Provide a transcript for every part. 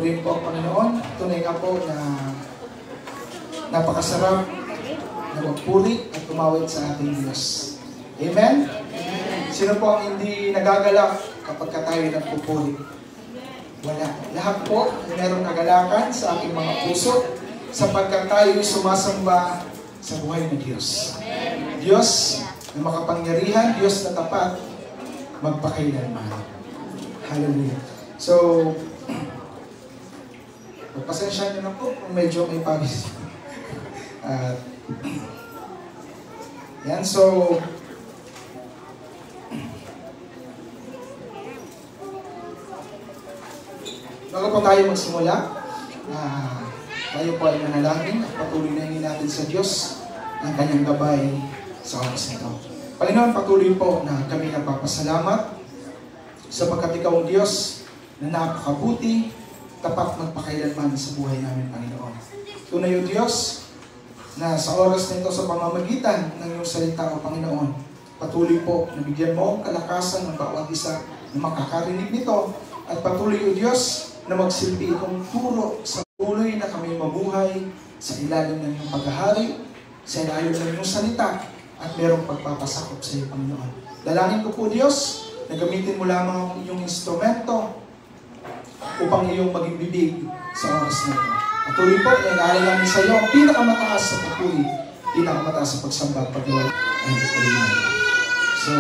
Purihin po ang Panginoon. Tunay nga po na napakasarap na magpuri at tumawid sa ating Diyos. Amen? Sino po ang hindi nagagalak kapag tayo nagpupuri? Wala. Lahat po mayroong kagalakan sa ating mga puso sapagkat tayo sumasamba sa buhay ng Diyos. Diyos na makapangyarihan, Diyos na tapat, magpakailanman. Hallelujah. So, pasensya nyo na po kung medyo may pawis. Yan, so, bago po tayo magsimula, tayo po ay manalangin at patuloy na hingin natin sa Diyos ang kanyang gabay sa oras nito. Panginoon, patuloy po na kami nagpapasalamat sapagkat ikaw ang Diyos na napakabuti, tapat magpakailanman sa buhay namin, Panginoon. Tunay o Diyos na sa oras nito sa pamamagitan ng iyong salita o Panginoon, patuloy po na bigyan mo ang kalakasan ng bawat isa na makakarinig nito at patuloy o Diyos na magsilbi itong turo sa tuloy na kami mabuhay sa ilalim ng iyong paghahari, sa ilalim ng iyong salita, at merong pagpapasakop sa iyo, Panginoon. Dalangin ko po, Diyos, na gamitin mo lamang ang iyong instrumento upang iyong maging bibig sa oras na ito. Patuloy po, inaalala namin sa iyo ang pinakamataas sa papuri, pinakamataas sa pagsamba, pagdiwala, and amen. So,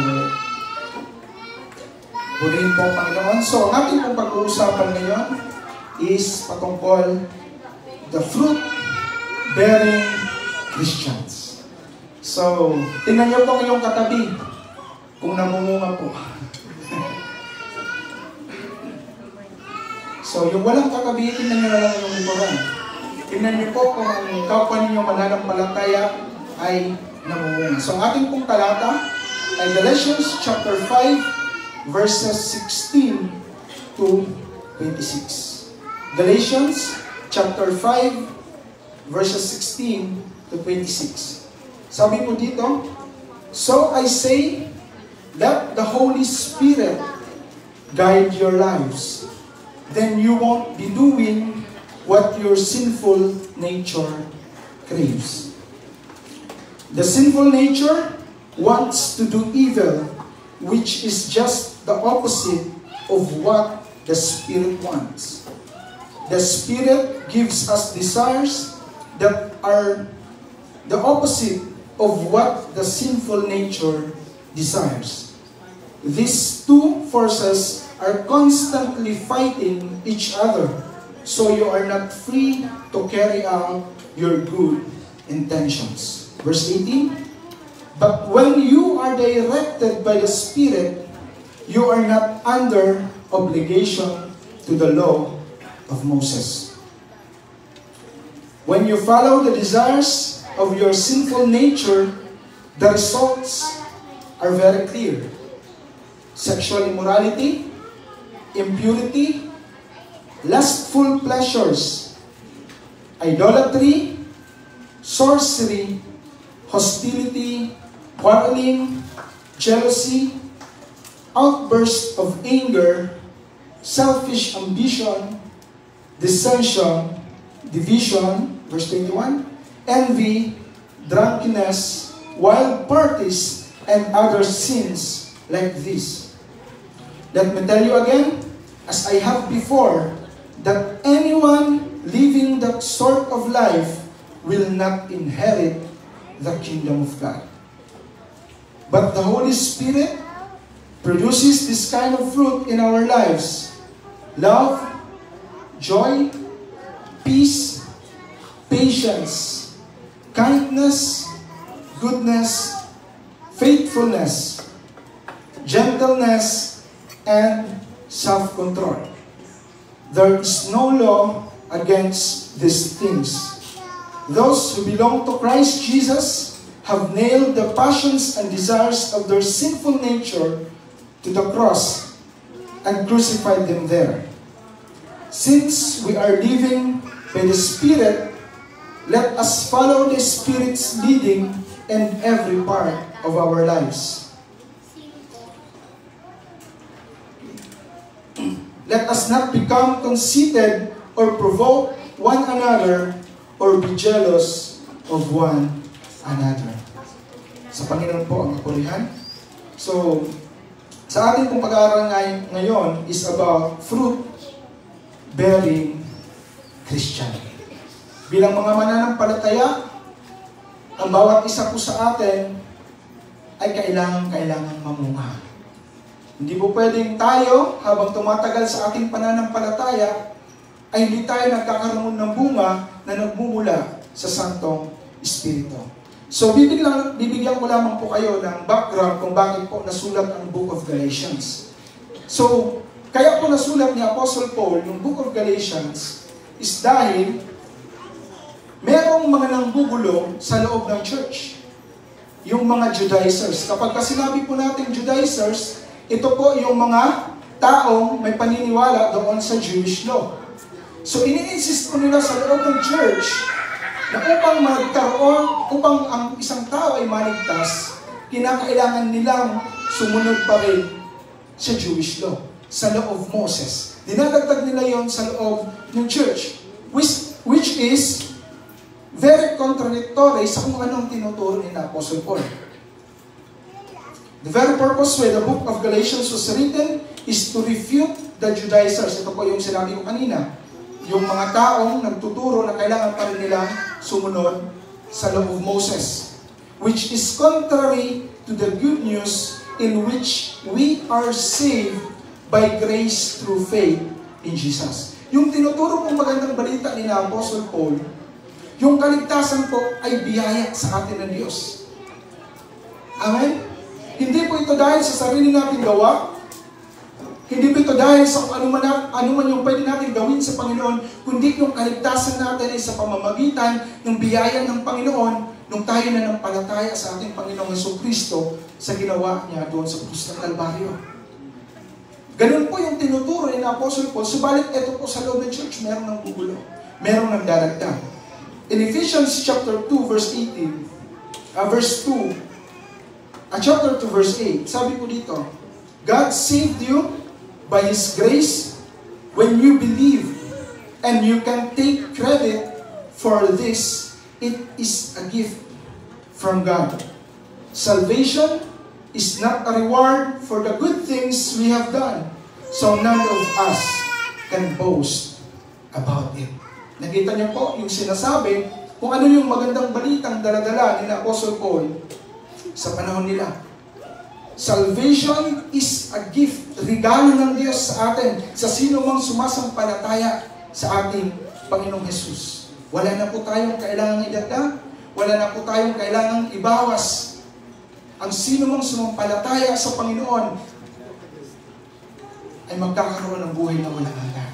purihin po, Panginoon. So, ang ating pong pag-uusapan ngayon is patungkol the fruit-bearing Christians. So, tingnan niyo po ang iyong katabi kung namumunga po. So, yung walang katabi, tingnan niyo na lang yung likuran. Tingnan niyo po kung ang kapwa ninyong mananampalataya ay namumunga. So, ang ating pong talata ay Galatians chapter 5, verses 16 to 26. Galatians chapter 5 verses 16 to 26. Sabi po dito, so I say, let the Holy Spirit guide your lives. Then you won't be doing what your sinful nature craves. The sinful nature wants to do evil, which is just the opposite of what the Spirit wants. The Spirit gives us desires that are the opposite of what the sinful nature desires. These two forces are constantly fighting each other, so you are not free to carry out your good intentions. Verse 18, but when you are directed by the Spirit, you are not under obligation to the law of Moses. When you follow the desires of your sinful nature, the results are very clear. Sexual immorality, impurity, lustful pleasures, idolatry, sorcery, hostility, quarreling, jealousy, outbursts of anger, selfish ambition, dissension, division, verse 21, envy, drunkenness, wild parties, and other sins like this. Let me tell you again, as I have before, that anyone living that sort of life will not inherit the kingdom of God. But the Holy Spirit produces this kind of fruit in our lives: love, joy, peace, patience, kindness, goodness, faithfulness, gentleness, and self-control. There is no law against these things. Those who belong to Christ Jesus have nailed the passions and desires of their sinful nature to the cross and crucified them there. Since we are living by the Spirit, let us follow the Spirit's leading in every part of our lives. Let us not become conceited or provoke one another, or be jealous of one another. Sa Panginoon po ang kapurihan. So, sa ating pong pag-aaral ngayon is about fruit-bearing Christian. Bilang mga mananampalataya, ang bawat isa po sa atin ay kailangan mamunga. Hindi po pwedeng tayo, habang tumatagal sa ating pananampalataya, ay hindi tayo nagkakaroon ng bunga na nagmumula sa Santong Espiritu. So, bibigyan ko lamang po kayo ng background kung bakit po nasulat ang Book of Galatians. So, kaya po nasulat ni Apostle Paul yung Book of Galatians is dahil merong mga nanggugulong sa loob ng church. Yung mga Judaizers. Kapag sinabi po natin Judaizers, ito po yung mga taong may paniniwala doon sa Jewish law. So, ini-insist po nila sa loob ng church na upang ang isang tao ay maligtas, kinakailangan nilang sumunod pa rin sa Jewish law, sa law of Moses. Dinadagdag nila yon sa loob ng church, which is very contradictory sa kung anong tinuturo ni Apostle Paul. The very purpose why the book of Galatians was written is to refute the Judaizers. Ito po yung sinabi ko kanina. Yung mga taong nagtuturo na kailangan pa rin nilang sumunod sa law of Moses, which is contrary to the good news in which we are saved by grace through faith in Jesus. Yung tinuturo kong magandang balita ni Apostle Paul, yung kaligtasan po ay biyaya sa atin ng Diyos. Amen? Hindi po ito dahil sa sarili nating gawa. Hindi po ito dahil sa ano man yung pwede natin gawin sa Panginoon, kundi yung kaligtasan natin ay sa pamamagitan ng biyaya ng Panginoon nung tayo na nampalataya sa ating Panginoong Jesucristo sa ginawa niya doon sa krus ng Kalbaryo. Ganun po yung tinuturo ni Apostle Paul. Subalit ito po sa loob ng church, merong nang gugulo. Merong nang daragdag. In Ephesians chapter 2, verse 18, chapter 2, verse 8, sabi po dito, God saved you by His grace when you believe, and you can take credit for this. It is a gift from God. Salvation is not a reward for the good things we have done, so none of us can boast about it. Nakita niyo po yung sinasabi kung ano yung magandang balitang daladala ni Apostle Paul sa panahon nila. Salvation is a gift, regalo ng Diyos sa atin, sa sino mang sumasampalataya sa ating Panginoong Jesus. Wala na po tayong kailangang idagdag, wala na po tayong kailangang ibawas. Ang sino mang sumampalataya sa Panginoon ay magkakaroon ng buhay na walang hanggan.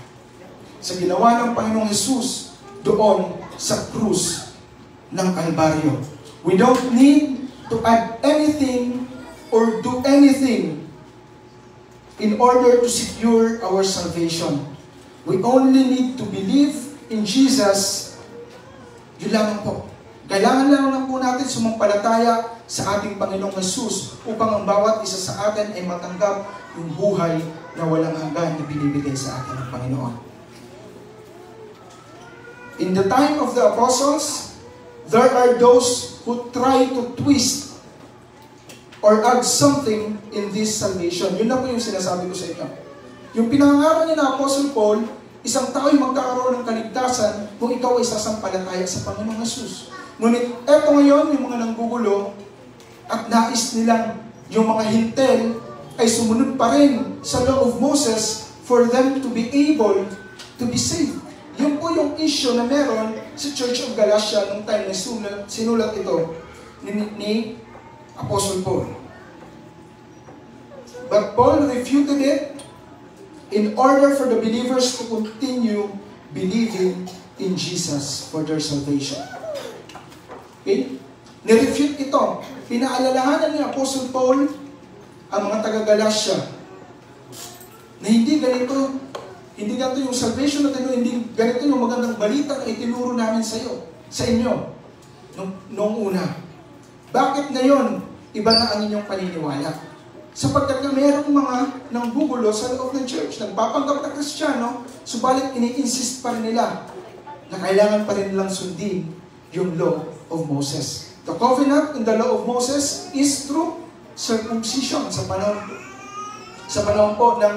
Sa ginawa ng Panginoong Jesus doon sa krus ng Kalbaryo. We don't need to add anything or do anything in order to secure our salvation. We only need to believe in Jesus. Yun lamang po. Kailangan lang po natin sumampalataya sa ating Panginoong Jesus upang ang bawat isa sa atin ay matanggap yung buhay na walang hanggan na binibigay sa atin ng Panginoon. In the time of the apostles, there are those who try to twist or add something in this salvation. Yun na po yung sinasabi ko sa inyo. Yung pinangaral ni Apostle Paul, isang tao ay magkakaroon ng kaligtasan kung ikaw ay sasampalataya sa Panginoong Jesus. Ngunit eto ngayon, yung mga nanggugulo at nais nilang yung mga hintel ay sumunod pa rin sa law of Moses for them to be able to be saved. Yun po yung issue na meron sa Church of Galatia nung time na sinulat ito ni Apostle Paul. But Paul refuted it in order for the believers to continue believing in Jesus for their salvation. Okay? Nirefute ito. Pinaalalahanan ni Apostle Paul ang mga taga-Galatia na hindi ganito yung salvation natin, hindi ganito yung magandang balita na itinuro namin sa inyo, noong una. Bakit ngayon, iba na ang inyong paniniwala? Sapagkat na mayroong mga nanggugulo sa loob ng church, nagpapanggap na Kristiyano, subalit ini-insist pa rin nila na kailangan pa rin nilang sundin yung law of Moses. The covenant in the law of Moses is through circumcision sa panahon po ng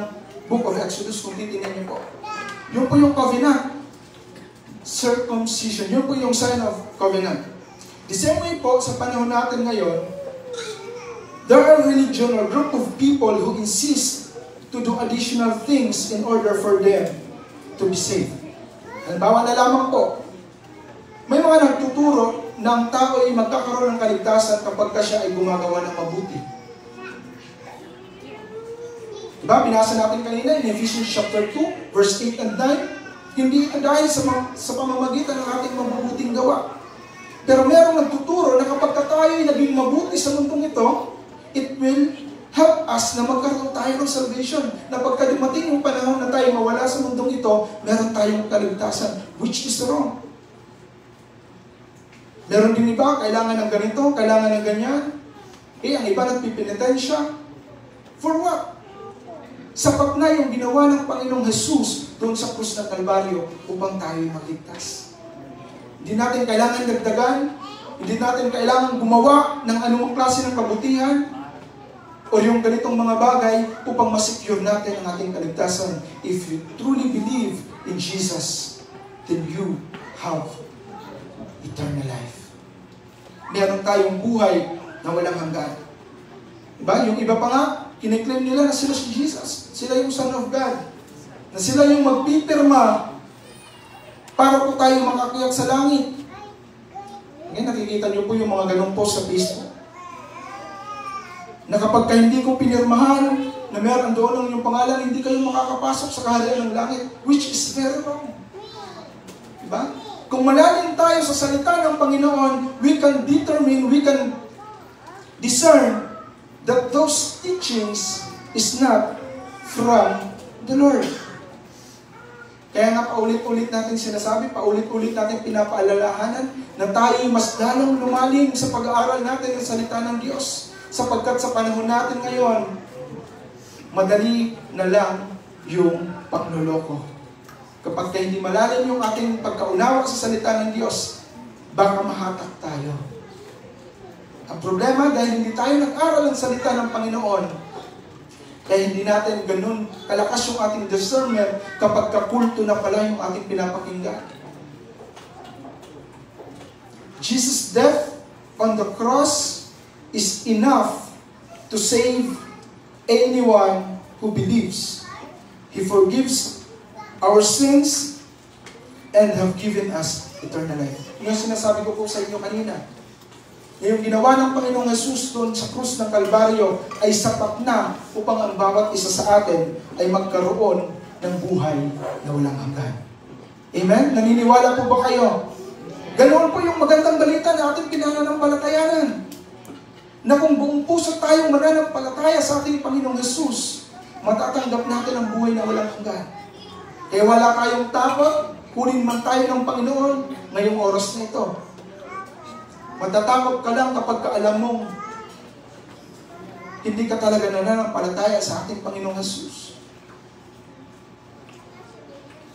Book of Exodus, kung titingnan niyo po. Yun po yung covenant. Circumcision. Yun po yung sign of covenant. The same way po, sa panahon natin ngayon, there are religion or group of people who insist to do additional things in order for them to be saved. Halimbawa na lamang po, may mga nagtuturo na ang tao ay magkakaroon ng kaligtasan kapag siya ay gumagawa ng mabuti. Diba? Binasa natin kanina in Ephesians chapter 2, verse 8 and 9. Hindi dahil sa pamamagitan ng ating mabubuting gawa. Pero merong nagtuturo na kapag tayo ay naging mabuti sa mundong ito, it will help us na magkaroon tayo ng salvation. Na pagka dumating yung panahon na tayo mawala sa mundong ito, meron tayong kaligtasan, which is wrong. Meron din iba, kailangan ng ganito, kailangan ng ganyan. Ang iba nagpipinitensya. For what? Sapat na yung ginawa ng Panginoong Jesus doon sa krus ng Kalbaryo upang tayo magligtas. Hindi natin kailangan dagdagan, hindi natin kailangan gumawa ng anumang klase ng kabutihan o yung ganitong mga bagay upang masecure natin ang ating kaligtasan. If you truly believe in Jesus, then you have eternal life. Meron tayong buhay na walang hanggan. Diba? Yung iba pa nga, kiniklaim nila na sila si Jesus. Sila yung Son of God. Na sila yung magpipirma para po tayo makakyat sa langit. Ngayon, nakikita niyo po yung mga ganong post sa Facebook. Na kapag ka hindi ko pinirmahan, na meron doon ang inyong pangalan, hindi kayo makakapasok sa kaharian ng langit, which is very wrong. Diba? Kung malalim tayo sa salita ng Panginoon, we can discern that those teachings is not from the Lord. Kaya nga paulit-ulit natin sinasabi, paulit-ulit natin pinapaalalahanan na tayo mas lalong lumalim sa pag-aaral natin ng salita ng Diyos. Sapagkat sa panahon natin ngayon, madali na lang yung pagloloko. Kapag hindi malalim yung ating pagkaunawa sa salita ng Diyos, baka mahatak tayo. Ang problema, dahil hindi tayo nag-aral ng salita ng Panginoon, kaya hindi natin ganun kalakas yung ating discernment kapag kakulto na pala yung ating pinapakinggan. Jesus' death on the cross is enough to save anyone who believes. He forgives our sins and have given us eternal life. Yung sinasabi ko po sa inyo kanina, yung ginawa ng Panginoong Jesus doon sa krus ng Kalbaryo ay sapat na upang ang bawat isa sa atin ay magkaroon ng buhay na walang hanggan. Amen? Naniniwala po ba kayo? Ganoon po yung magandang balita na ating pinananampalatayanan. Na kung buong puso tayong mananampalataya sa ating Panginoong Jesus, matatanggap natin ang buhay na walang hanggan. Kaya wala tayong takot, kunin man tayo ng Panginoon ngayong oras na ito. Matatakot ka lang kapag alam mong hindi ka talaga nananampalataya sa ating Panginoong Jesus.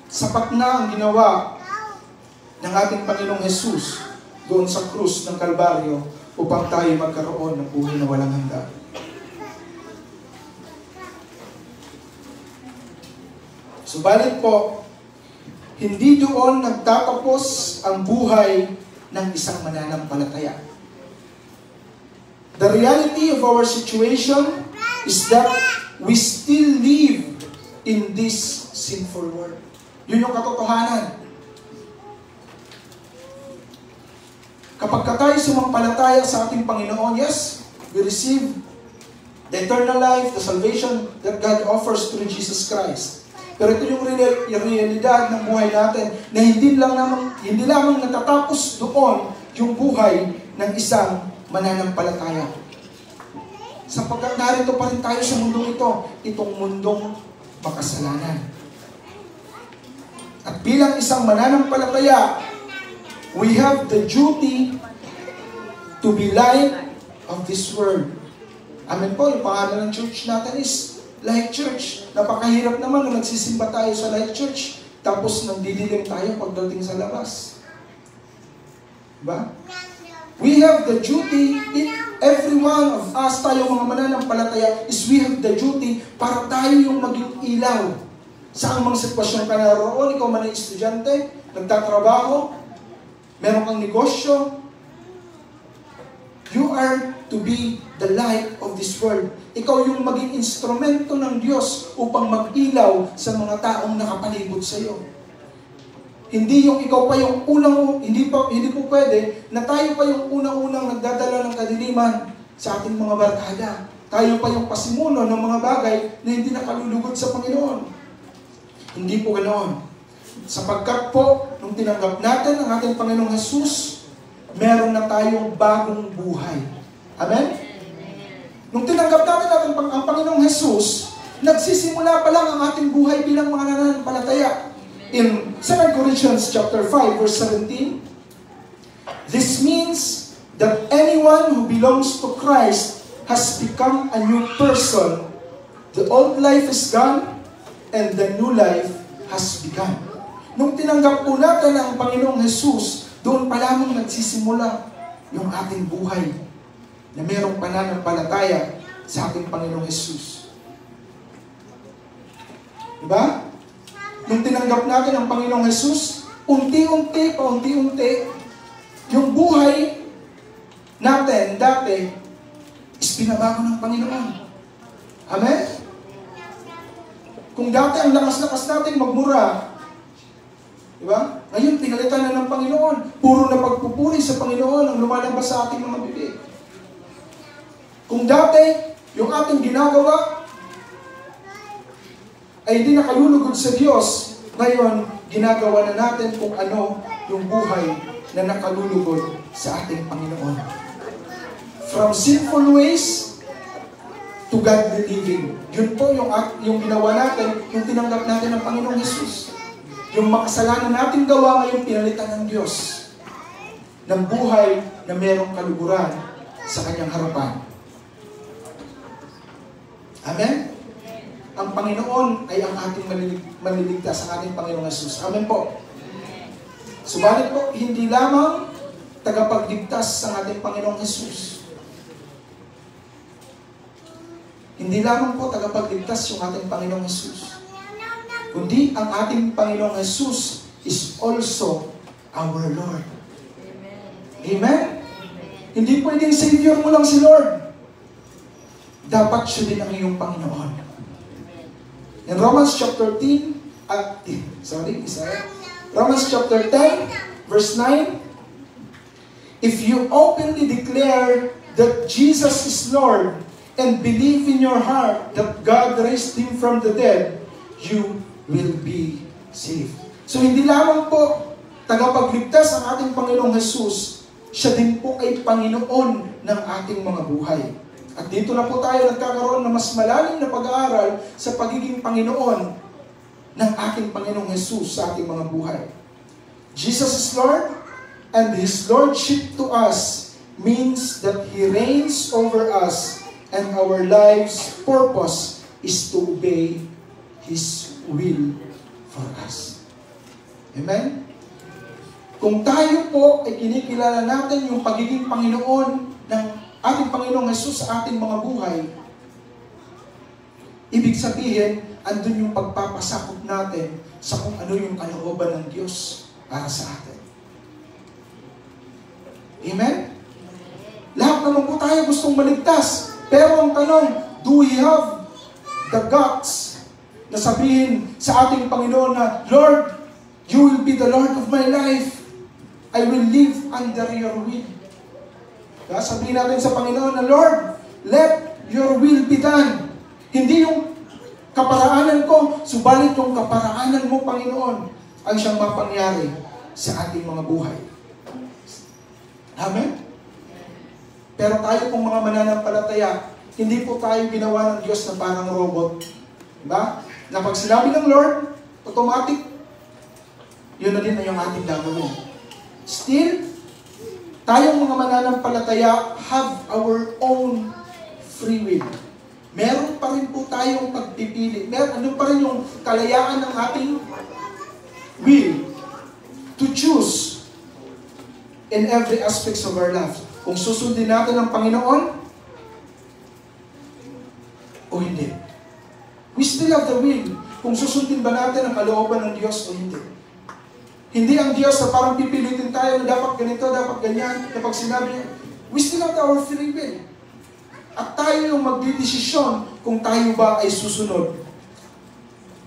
Sapat na ang ginawa ng ating Panginoong Jesus doon sa krus ng Kalbaryo upang tayo magkaroon ng buhay na walang hanggan. Subalit po, hindi doon nagtatapos ang buhay ng isang mananampalataya. The reality of our situation is that we still live in this sinful world. Yun yung katotohanan. Kapag tayo sumampalataya sa ating Panginoon, yes, we receive the eternal life, the salvation that God offers through Jesus Christ. Pero ito yung realidad ng buhay natin na hindi lamang natatapos doon yung buhay ng isang mananampalataya. Sapagkat narito pa rin tayo sa mundong ito, itong mundong makasalanan. At bilang isang mananampalataya, we have the duty to be light of this world. Amen po, yung pangalan ng church natin is Light Church. Napakahirap naman na nagsisimba tayo sa Light Church, tapos nagdidilim tayo pagdating sa labas. Diba? We have the duty, every one of us, tayo mga mananampalataya, is we have the duty para tayo yung maging ilaw. Sa mga sitwasyon ka naroon, ikaw man ay estudyante, nagtatrabaho, meron kang negosyo, you are to be the light of this world. Ikaw yung maging instrumento ng Diyos upang mag-ilaw sa mga taong nakapalibot sa iyo. Hindi yung ikaw pa yung unang, hindi po pwede na tayo pa yung unang-unang nagdadala ng kadiliman sa ating mga barkada. Tayo pa yung pasimuno ng mga bagay na hindi nakalulugod sa Panginoon. Hindi po ganoon. Sapagkat po, nung tinanggap natin ang ating Panginoong Jesus, meron na tayong bagong buhay. Amen? Nung tinanggap natin ang Panginoong Jesus, nagsisimula pa lang ang ating buhay bilang mga nananampalataya. In 2 Corinthians chapter 5, verse 17, this means that anyone who belongs to Christ has become a new person. The old life is gone, and the new life has begun. Nung tinanggap po natin ang Panginoong Jesus, doon pa lamang nagsisimula yung ating buhay na mayroong pananampalataya sa ating Panginoong Jesus. Diba? Nung tinanggap natin ang Panginoong Jesus, paunti-unti, yung buhay natin dati is binabago ng Panginoon. Amen? Kung dati ang lakas-lakas natin magmura, diba? Ngayon, pinalitan na ng Panginoon. Puro na pagpupuri sa Panginoon ang lumalabas sa ating mga bibig. Kung dati, yung ating ginagawa ay hindi nakalulugod sa Diyos, ngayon, ginagawa na natin kung ano yung buhay na nakalulugod sa ating Panginoon. From sinful ways to godly living. Yun po yung ginawa natin, yung tinanggap natin ng Panginoong Jesus. Yung makasalanan natin gawa ngayon, pinalitan ng Diyos ng buhay na mayroong kaluguran sa Kanyang harapan. Amen? Ang Panginoon ay ang ating maliligtas, ang ating Panginoong Jesus. Amen po. Subalit po, hindi lamang tagapagligtas sa ating Panginoong Jesus. Hindi lamang po tagapagligtas yung ating Panginoong Jesus. Kundi ang ating Panginoong Jesus is also our Lord. Amen? Hindi pwedeng Savior mo lang si Lord. Dapat siya din ang iyong Panginoon. In Romans chapter 10, Romans chapter 10, verse 9, if you openly declare that Jesus is Lord and believe in your heart that God raised Him from the dead, you will be saved. So hindi lamang po tagapagligtas ang ating Panginoong Jesus, siya din po ay Panginoon ng ating mga buhay. At dito na po tayo nagkakaroon ng mas malalim na pag-aaral sa pagiging Panginoon ng ating Panginoong Jesus sa ating mga buhay. Jesus is Lord, and His Lordship to us means that He reigns over us, and our life's purpose is to obey His will for us. Amen? Kung tayo po ay kinikilala natin yung pagiging Panginoon ng ating Panginoong Jesus sa ating mga buhay, ibig sabihin, andun yung pagpapasakop natin sa kung ano yung kalooban ng Diyos para sa atin. Amen? Lahat naman po tayo gustong maligtas. Pero ang tanong, do we have the guts na sabihin sa ating Panginoon na, Lord, you will be the Lord of my life. I will live under your will. Kaya sabihin natin sa Panginoon na, Lord, let your will be done. Hindi yung kaparaanan ko, subalit yung kaparaanan mo, Panginoon, ang siyang mapangyari sa ating mga buhay. Amen? Pero tayo pong mga mananampalataya, hindi po tayo ginawa ng Diyos na parang robot. Diba? Na pag sinabi ng Lord, automatic, yun na din ang ating gagawin. Still, tayong mga mananampalataya have our own free will. Meron pa rin po tayong pagpipili. Ano pa rin yung kalayaan ng ating will to choose in every aspects of our life. Kung susundin natin ang Panginoon o hindi. We still have the will. Kung susundin ba natin ang kalooban ng Diyos o hindi. Hindi ang Diyos na parang pipilitin tayo na dapat ganito, dapat ganyan, kapag sinabi niya. We still have our free will. At tayo yung magdidesisyon kung tayo ba ay susunod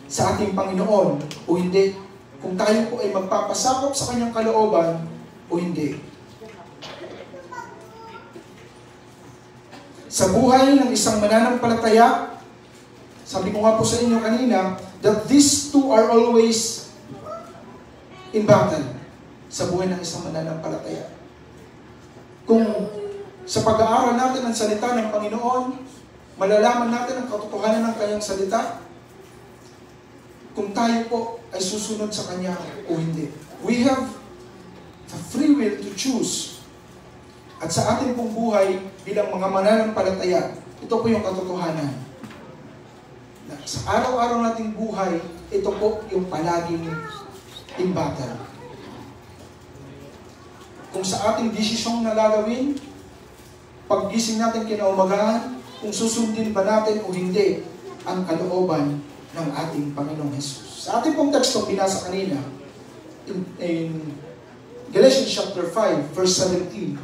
sa ating Panginoon o hindi. Kung tayo po ay magpapasakop sa kanyang kalooban o hindi. Sa buhay ng isang mananampalataya, sabi ko nga po sa inyo kanina, that these two are always in battle sa buhay ng isang mananampalataya. Kung sa pag-aaral natin ng salita ng Panginoon, malalaman natin ang katotohanan ng kanyang salita, kung tayo po ay susunod sa kanya o hindi. We have the free will to choose. At sa ating pong buhay, bilang mga mananampalataya, ito po yung katotohanan. Sa araw-araw nating buhay, ito po yung palaging in battle. Kung sa ating desisyong na gagawin, paggising natin kinaumagahan, kung susundin ba natin o hindi ang kalooban ng ating Panginoong Jesus. Sa ating pong tekstong binasa kanina, in Galatians chapter 5, verse 17,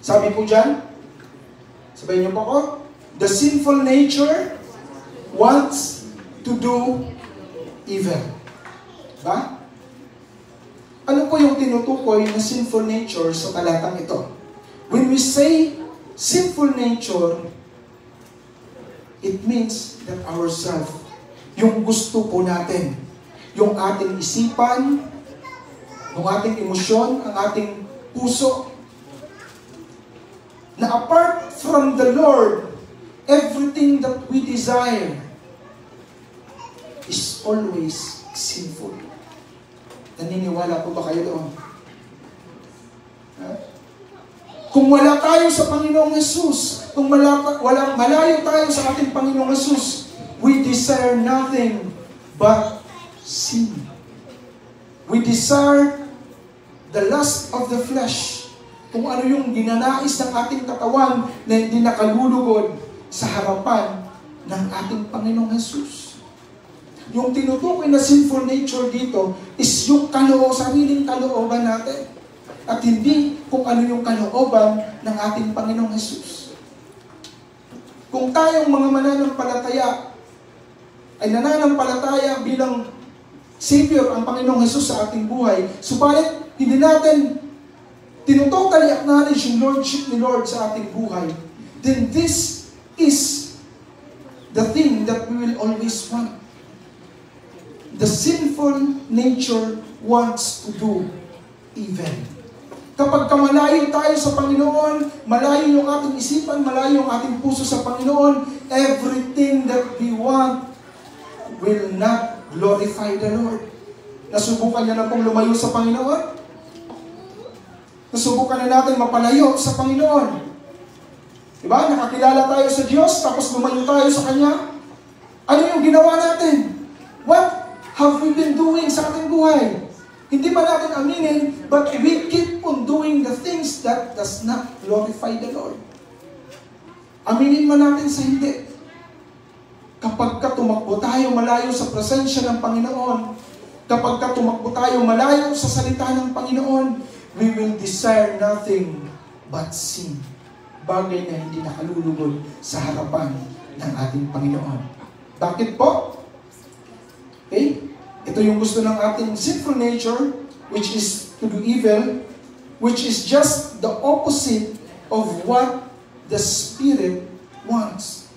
sabi po dyan, sabayin niyo po ako, the sinful nature wants to do evil. Ba? Ano po yung tinutukoy na sinful nature sa talatang ito? When we say sinful nature, it means that ourselves, yung gusto po natin, yung ating isipan, yung ating emosyon, ang ating puso, na apart from the Lord, everything that we desire is always sinful. Naniniwala po ba kayo doon? Kung wala tayo sa Panginoong Jesus, kung malayo tayo sa ating Panginoong Jesus, we desire nothing but sin. We desire the lust of the flesh. Kung ano yung ginanais ng ating katawan na hindi nakalulugod sa harapan ng ating Panginoong Jesus. Yung tinutukoy na sinful nature dito is yung sariling kalooban natin. At hindi kung ano yung kalooban ng ating Panginoong Jesus. Kung tayong mga mananampalataya ay nananampalataya bilang Savior ang Panginoong Jesus sa ating buhay, subalit hindi natin tinutotally acknowledge yung Lordship ni Lord sa ating buhay, then this is the thing that we will always want. The sinful nature wants to do evil. Kapag malayo tayo sa Panginoon, malayo yung ating isipan, malayo yung ating puso sa Panginoon, everything that we want will not glorify the Lord. Nasubukan niya na pong lumayo sa Panginoon? Nasubukan na natin mapalayo sa Panginoon. Diba? Nakakilala tayo sa Diyos, tapos lumayo tayo sa Kanya. Ano yung ginawa natin? What have we been doing sa ating buhay? Hindi ba natin aminin, but we keep on doing the things that does not glorify the Lord. Aminin man natin sa hindi. Kapag tumakbo tayo malayo sa presensya ng Panginoon, kapag tumakbo tayo malayo sa salita ng Panginoon, we will desire nothing but sin. Bagay na hindi nakalulugod sa harapan ng ating Panginoon. Bakit po? Okay? Ito yung gusto ng ating sinful nature, which is to do evil, which is just the opposite of what the Spirit wants.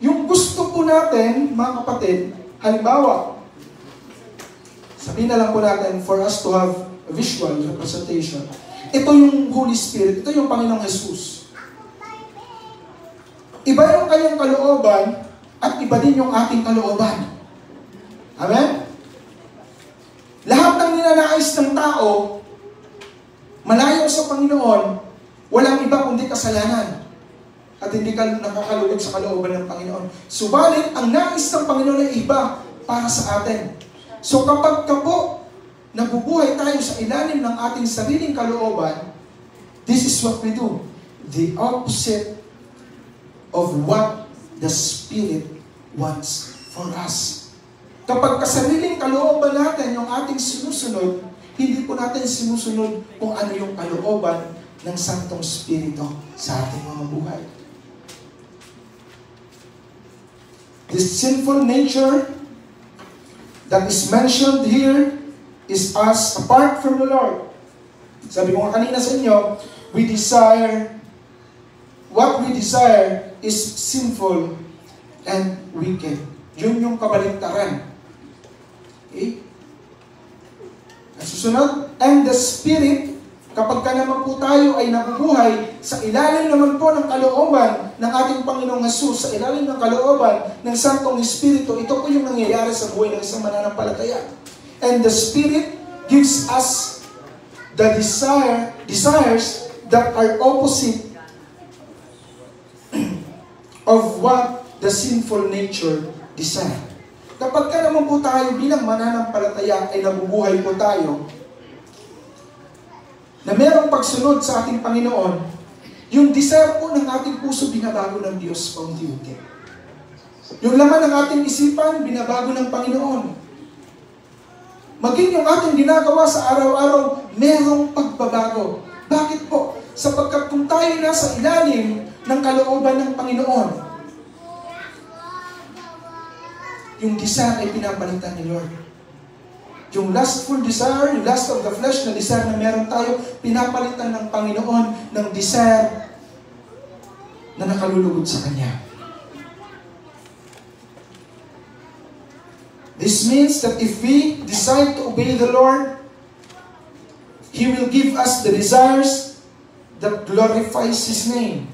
Yung gusto po natin, mga kapatid, halimbawa, sabihin na lang po natin for us to have a visual representation. Ito yung Holy Spirit, ito yung Panginoong Jesus. Iba yung kanyang kalooban at iba din yung ating kalooban. Amen? Lahat ng ninanais ng tao, malayo sa Panginoon, walang iba kundi kasalanan. at hindi ka nakakalugod sa kalooban ng Panginoon. Subalit, ang nais ng Panginoon ay iba para sa atin. So kapag ka po nabubuhay tayo sa ilalim ng ating sariling kalooban, this is what we do. The opposite of what the Spirit wants for us. Kapag kasariling kalooban natin yung ating sinusunod, hindi po natin sinusunod kung ano yung kalooban ng Santong Espiritu sa ating mga buhay. This sinful nature that is mentioned here is us apart from the Lord. Sabi ko nga kanina sa inyo, what we desire is sinful and wicked. Yun yung kabaligtaran. Okay? Ang susunod, and the Spirit, kapag ka naman po tayo ay nabubuhay sa ilalim naman po ng kalooban ng ating Panginoong Jesus, sa ilalim ng kalooban ng Santong Espiritu, ito po yung nangyayari sa buhay ng isang mananampalataya. And the Spirit gives us the desires that are opposite of what the sinful nature desire. Kapag ka naman po tayo bilang mananampalataya ay nabubuhay po tayo, na merong pagsunod sa ating Panginoon, yung desire po ng ating puso binabago ng Diyos paunti-unti. Yung laman ng ating isipan, binabago ng Panginoon. Maging yung ating ginagawa sa araw-araw, merong pagbabago. Bakit po? Sapagkat kung tayo nasa ilalim ng kalooban ng Panginoon, yung desire ay pinapalitan ni Lord. Yung lustful desire, yung lust of the flesh na desire na meron tayo, pinapalitan ng Panginoon ng desire na nakalulugod sa Kanya. This means that if we decide to obey the Lord, He will give us the desires that glorifies His name.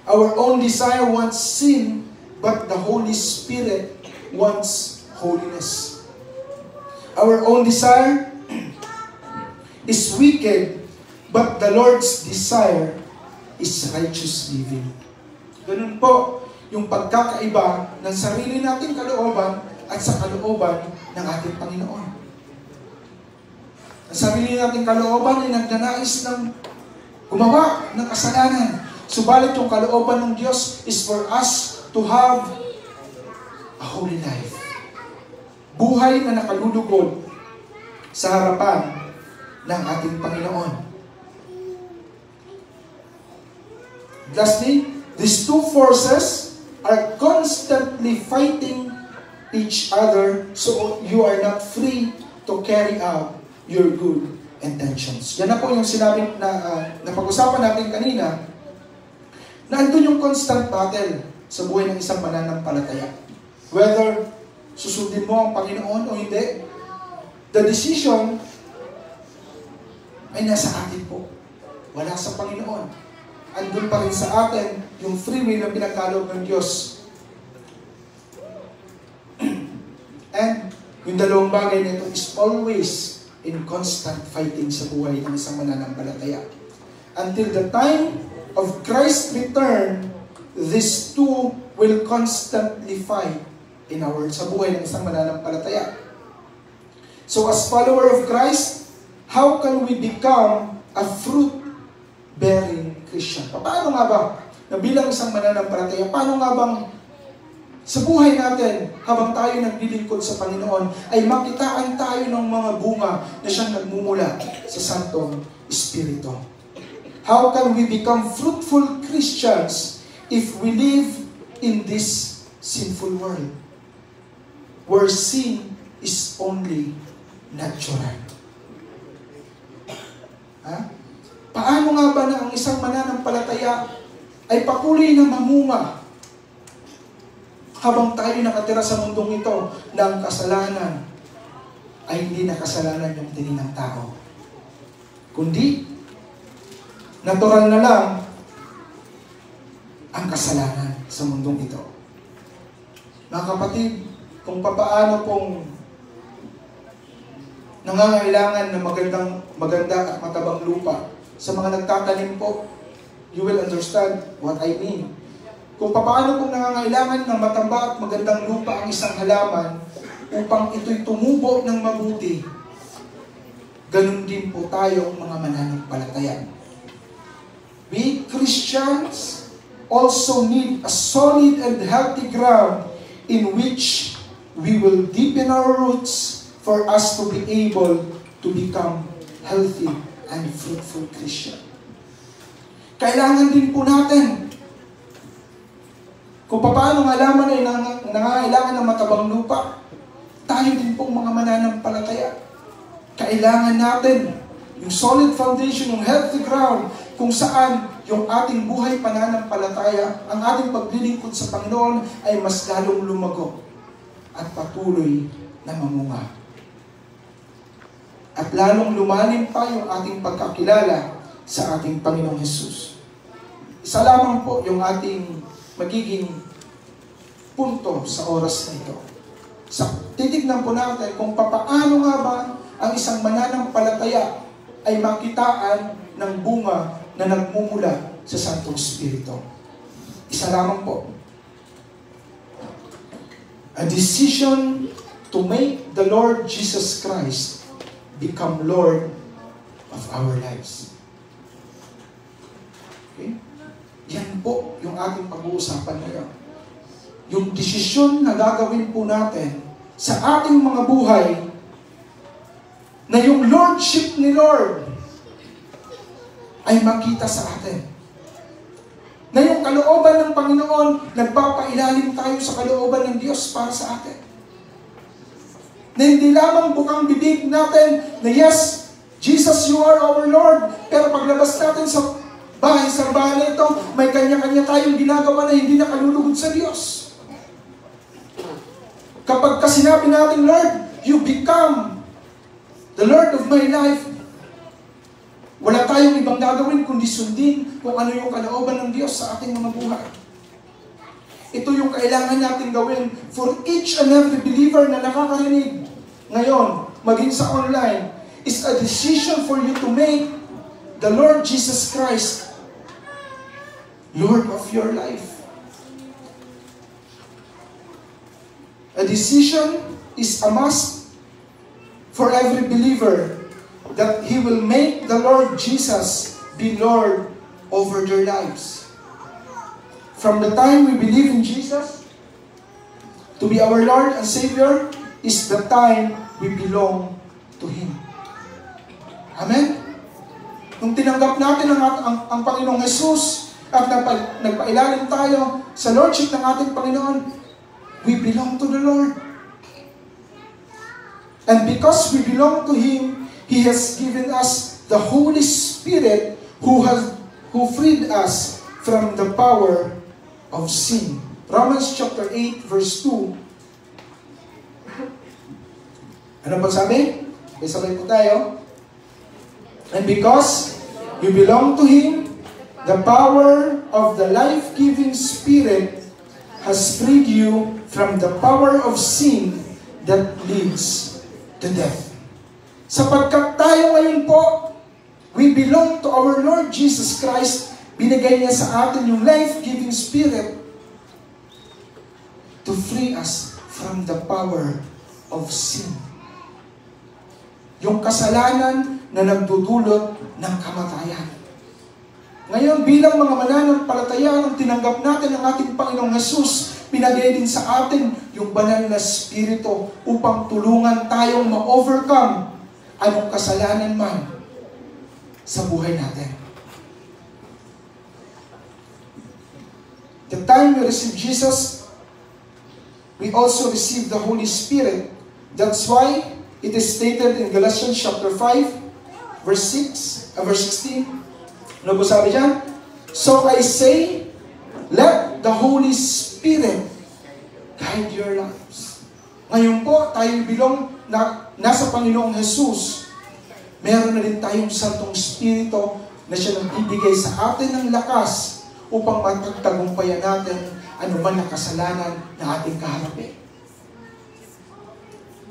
Our own desire wants sin, but the Holy Spirit wants holiness. Our own desire is wicked, but the Lord's desire is righteous living. Ganun po yung pagkakaiba ng sarili nating kalooban at sa kalooban ng ating Panginoon. Ang sarili nating kalooban ay nagnanais ng gumawa ng kasalanan. Subalit yung kalooban ng Diyos is for us to have a holy life. Buhay na nakalulugod sa harapan ng ating Panginoon. Lastly, these two forces are constantly fighting each other, so you are not free to carry out your good intentions. Yan na po yung sinabi na napag-usapan natin kanina, na andun yung constant battle sa buhay ng isang mananampalataya. Whether susundin mo ang Panginoon o hindi, the decision ay nasa atin po. Wala sa Panginoon. Andun pa rin sa atin yung free will na pinagkaloob ng Diyos. And yung dalawang bagay na ito is always in constant fighting sa buhay ng isang mananampalataya. Until the time of Christ's return, these two will constantly fight sa buhay ng isang mananampalataya. So as follower of Christ, how can we become a fruit-bearing Christian? Paano nga ba, na bilang isang mananampalataya, paano nga bang sa buhay natin, habang tayo naglilingkod sa Panginoon, ay makitaan tayo ng mga bunga na siyang nagmumula sa Santong Espiritu? How can we become fruitful Christians if we live in this sinful world, where sin is only natural? Paano nga ba na ang isang mananampalataya ay patuloy na mamunga habang tayo nakatira sa mundong ito na ang kasalanan ay hindi na kasalanan yung tingin ng tao, kundi natural na lang ang kasalanan sa mundong ito. Mga kapatid, kung papaano pong nangangailangan ng maganda at matabang lupa sa mga nagtatanim po, you will understand what I mean. Kung paano kung nangangailangan ng matamba at magandang lupa ang isang halaman upang ito'y tumubo ng mabuti, ganun din po tayo mga mananampalataya. We Christians also need a solid and healthy ground in which we will deepen our roots for us to be able to become healthy and fruitful Christian. Kailangan din po natin, kung paano ang halaman ay nangangailangan ng matabang lupa, tayo din pong mga mananampalataya. Kailangan natin yung solid foundation, yung healthy ground, kung saan yung ating buhay pananampalataya, ang ating paglilingkod sa Panginoon ay mas lalong lumago at patuloy na mamunga. At lalong lumalim pa yung ating pagkakilala sa ating Panginoong Hesus. Isa lamang po yung ating magiging punto sa oras na ito. Titignan po natin kung papaano nga ba ang isang mananampalataya ay makitaan ng bunga na nagmumula sa Santong Espiritu. Isa lamang po. A decision to make the Lord Jesus Christ become Lord of our lives. Okay? Yan po yung ating pag-uusapan ngayon. Yung desisyon na gagawin po natin sa ating mga buhay na yung Lordship ni Lord ay makita sa atin. Na yung kalooban ng Panginoon, nagpapailalim tayo sa kalooban ng Diyos para sa atin. Na hindi lamang bukang bibig natin na yes, Jesus, you are our Lord, pero paglabas natin sa bahay na ito, may kanya-kanya tayong ginagawa na hindi nakalulugod sa Diyos. Kapag sinabi natin, Lord, you become the Lord of my life, wala tayong ibang gagawin kundi sundin kung ano yung kalooban ng Diyos sa ating mga buhay. Ito yung kailangan natin gawin for each and every believer na nakakarinig ngayon, maging sa online, is a decision for you to make the Lord Jesus Christ Lord of your life. A decision is a must for every believer that he will make the Lord Jesus be Lord over their lives. From the time we believe in Jesus to be our Lord and Savior is the time we belong to Him. Amen? Nung tinanggap natin ang Panginoong Jesus at nagpailalim tayo sa Lordship ng ating Panginoon, we belong to the Lord. And because we belong to Him, He has given us the Holy Spirit who freed us from the power of sin. Romans chapter 8 verse 2. Ano pa sabi? May sabay po tayo. And because you belong to Him, the power of the life-giving Spirit has freed you from the power of sin that leads to death. Sapagkat tayo ngayon po, we belong to our Lord Jesus Christ, binigay niya sa atin yung life-giving Spirit to free us from the power of sin. Yung kasalanan na nagdudulot ng kamatayan. Ngayon, bilang mga mananampalataya, nung tinanggap natin ang ating Panginoong Jesus, pinagay din sa atin yung banal na Espiritu upang tulungan tayong ma-overcome anong kasalanan man sa buhay natin. The time we receive Jesus, we also receive the Holy Spirit. That's why it is stated in Galatians chapter 5, verse 16. Ano po sabi dyan? So I say, let the Holy Spirit guide your lives. Ngayon po, tayo bilong nasa Panginoong Jesus. Meron na rin tayong Santong Espiritu na siya nagbibigay sa atin ng lakas upang mapagtagumpayan natin anuman na kasalanan na ating kaharapin.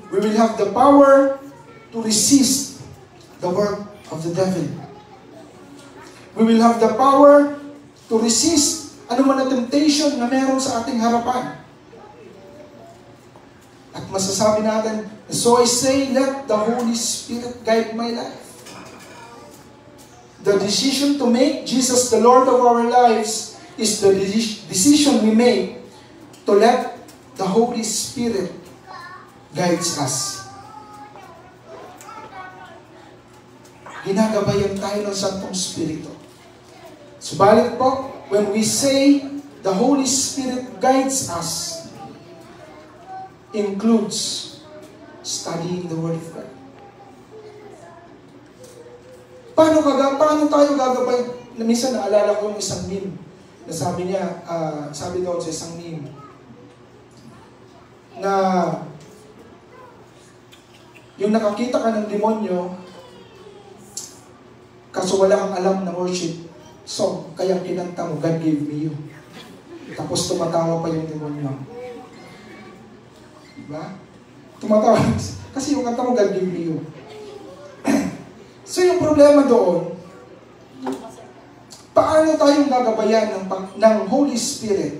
We will have the power to resist the work of the devil. We will have the power to resist anuman na temptation na meron sa ating harapan. At masasabi natin, so I say, let the Holy Spirit guide my life. The decision to make Jesus the Lord of our lives is the decision we make to let the Holy Spirit guides us. Ginagabayan tayo ng Santong Espiritu. Subalit po, when we say the Holy Spirit guides us, includes studying the Word of God. Paano tayo gagabay? Minsan naalala ko yung isang meme na sabi niya, sabi daw sa isang meme, na yung nakakita ka ng demonyo, kaso wala kang alam na worship song, kaya kinanta mo, God gave me you. Tapos tumatawa pa yung demonyo. Diba? Tumatawa. Kasi yung kanta mo, God gave me you. So yung problema doon, paano tayong gagabayan ng Holy Spirit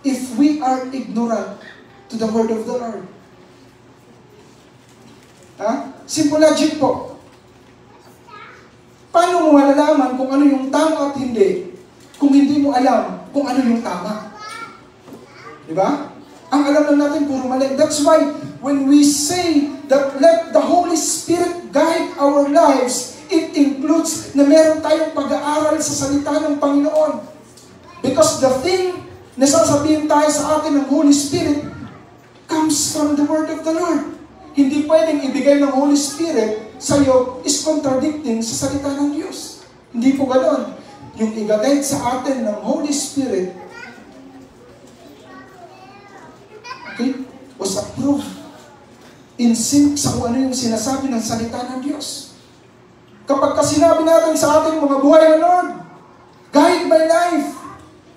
if we are ignorant to the Word of the Lord? Simple logic po. Paano mo malalaman kung ano yung tama at hindi kung hindi mo alam kung ano yung tama? Diba? Ang alam lang natin puro mali. That's why when we say that let the Holy Spirit guide our lives, it includes na meron tayong pag-aaral sa salita ng Panginoon. Because the thing na sasabihin tayo sa atin ng Holy Spirit comes from the Word of the Lord. Hindi pwedeng ibigay ng Holy Spirit sa iyo is contradicting sa salita ng Diyos. Hindi po ganoon. Yung i-guide sa atin ng Holy Spirit, okay, was approved in sync sa kung ano yung sinasabi ng salita ng Diyos. Kapag sinabi natin sa ating mga buhay na Lord, guide my life,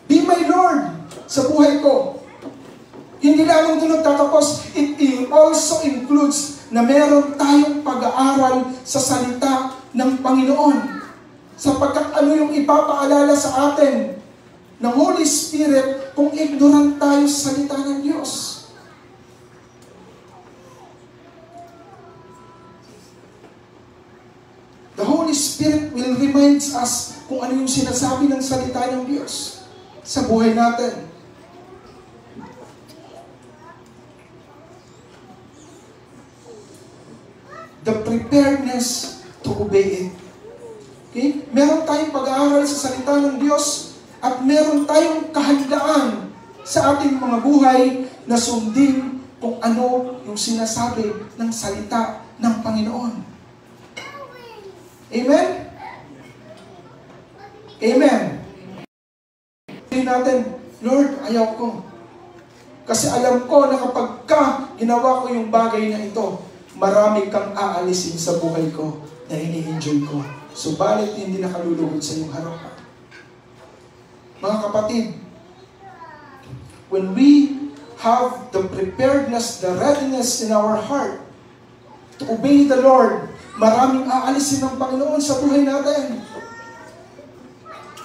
be my Lord sa buhay ko, hindi lamang doon nagtatapos, it also includes na meron tayong pag-aaral sa salita ng Panginoon. Sapagkat ano yung ipapaalala sa atin ng Holy Spirit kung ignorant tayo sa salita ng Diyos. The Holy Spirit will remind us kung ano yung sinasabi ng salita ng Diyos sa buhay natin. The preparedness to obey it. Okay? Meron tayong pag-aaral sa salita ng Diyos at meron tayong kahandaan sa ating mga buhay na sundin kung ano yung sinasabi ng salita ng Panginoon. Amen? Amen. Sabihin natin, Lord, ayaw ko. Kasi alam ko na kapag ginawa ko yung bagay na ito, marami kang aalisin sa buhay ko na ini-enjoy ko. Subalit hindi nakalulugod sa iyong harapan. Mga kapatid, when we have the preparedness, the readiness in our heart to obey the Lord, maraming aalisin ng Panginoon sa buhay natin.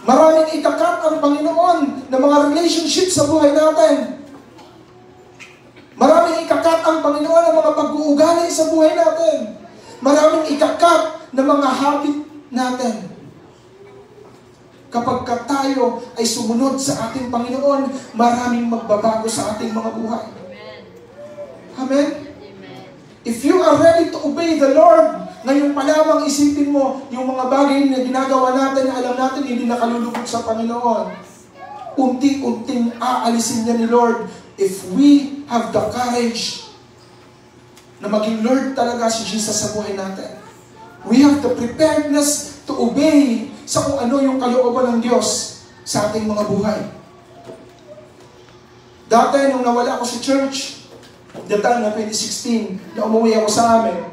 Maraming ikakat ang Panginoon ng mga relationship sa buhay natin. Maraming ikakat ang Panginoon ng mga pag-uugali sa buhay natin. Maraming ikakat ng mga habit natin. Kapag tayo ay sumunod sa ating Panginoon, maraming magbabago sa ating mga buhay. Amen? If you are ready to obey the Lord, ngayon pa lamang isipin mo yung mga bagay na ginagawa natin na alam natin hindi nakalulugod sa Panginoon. Unti-unting aalisin niya ni Lord if we have the courage na maging Lord talaga si Jesus sa buhay natin. We have the preparedness to obey sa kung ano yung kalooban ng Diyos sa ating mga buhay. Dati nung nawala ako sa church, the time na 2016, na umuwi ako sa amin,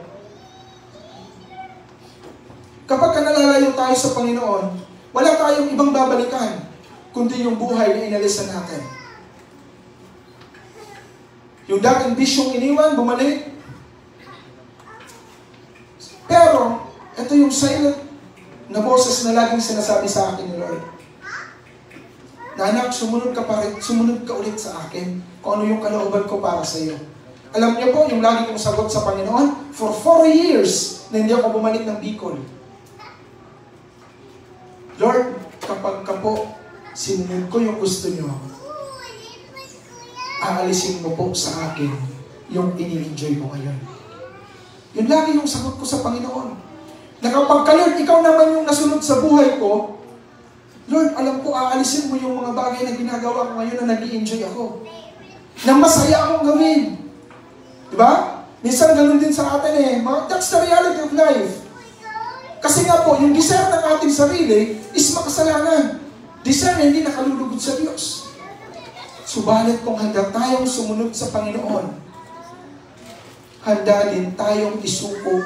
kapag nalalayo tayo sa Panginoon, wala tayong ibang babalikan, kundi yung buhay na inalisan natin. Yung dating bisyong iniwan, bumalik. Pero, ito yung silent na boses na laging sinasabi sa akin ni Lord. na anak, sumunod ka ulit sa akin kung ano yung kalooban ko para sa iyo. Alam niyo po, yung lagi kong sagot sa Panginoon, for 4 years na hindi ako bumalik ng Bicol. Lord, kapag ka po sinunod ko yung gusto niyo, aalisin mo po sa akin yung ini-enjoy ko ngayon. Yun lagi yung sagot ko sa Panginoon. Na kapag ka, Lord, ikaw naman yung nasunod sa buhay ko, Lord, alam ko, aalisin mo yung mga bagay na ginagawa ko ngayon na nag-i-enjoy ako. Na masaya akong gawin. Diba? Minsan ganun din sa atin eh. That's the reality of life. Kasi nga po, yung desire ng ating sarili is makasalanan. Desire na hindi nakalulugod sa Diyos. Subalit kung handa tayong sumunod sa Panginoon, handa din tayong isuko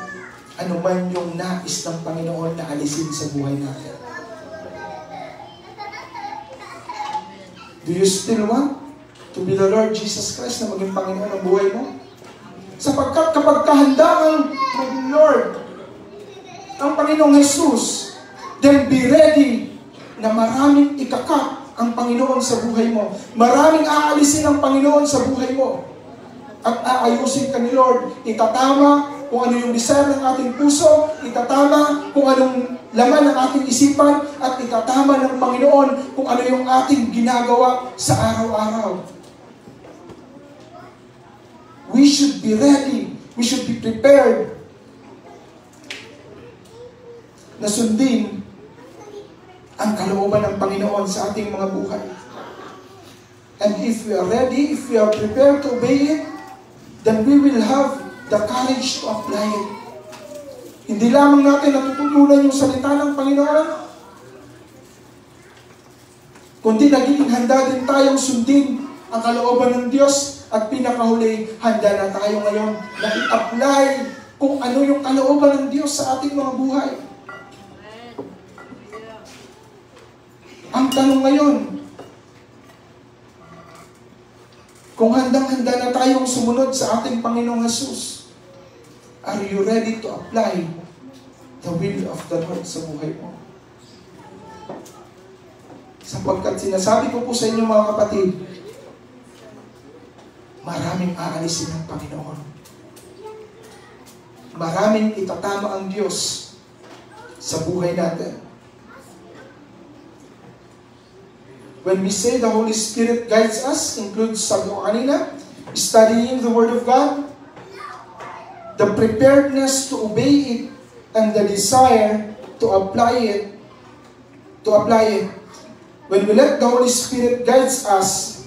anuman yung nais ng Panginoon na alisin sa buhay natin. Do you still want to be the Lord Jesus Christ na maging Panginoon ng buhay mo? Sapagkat kapag kahanda ang maging Lord, ang Panginoong Jesus, then be ready na maraming ikakap ang Panginoon sa buhay mo. Maraming aalisin ang Panginoon sa buhay mo. At aayusin ka ni Lord. Itatama kung ano yung desire ng ating puso, itatama kung anong laman ng ating isipan, at itatama ng Panginoon kung ano yung ating ginagawa sa araw-araw. We should be ready. We should be prepared na sundin ang kalooban ng Panginoon sa ating mga buhay. And if we are ready, if we are prepared to obey it, then we will have the courage to apply it. Hindi lamang natin natututunan yung salita ng Panginoon, kundi nagiging handa din tayong sundin ang kalooban ng Diyos, at pinakahuli, handa na tayo ngayon na i-apply kung ano yung kalooban ng Diyos sa ating mga buhay. Ang tanong ngayon, kung handang-handa na tayong sumunod sa ating Panginoong Jesus, are you ready to apply the will of the Lord sa buhay mo? Sapagkat sinasabi ko po sa inyo mga kapatid, maraming aalisin ng Panginoon. Maraming itatama ang Diyos sa buhay natin. When we say the Holy Spirit guides us, includes, sabi ko kanina, studying the Word of God, the preparedness to obey it, and the desire to apply it. When we let the Holy Spirit guides us,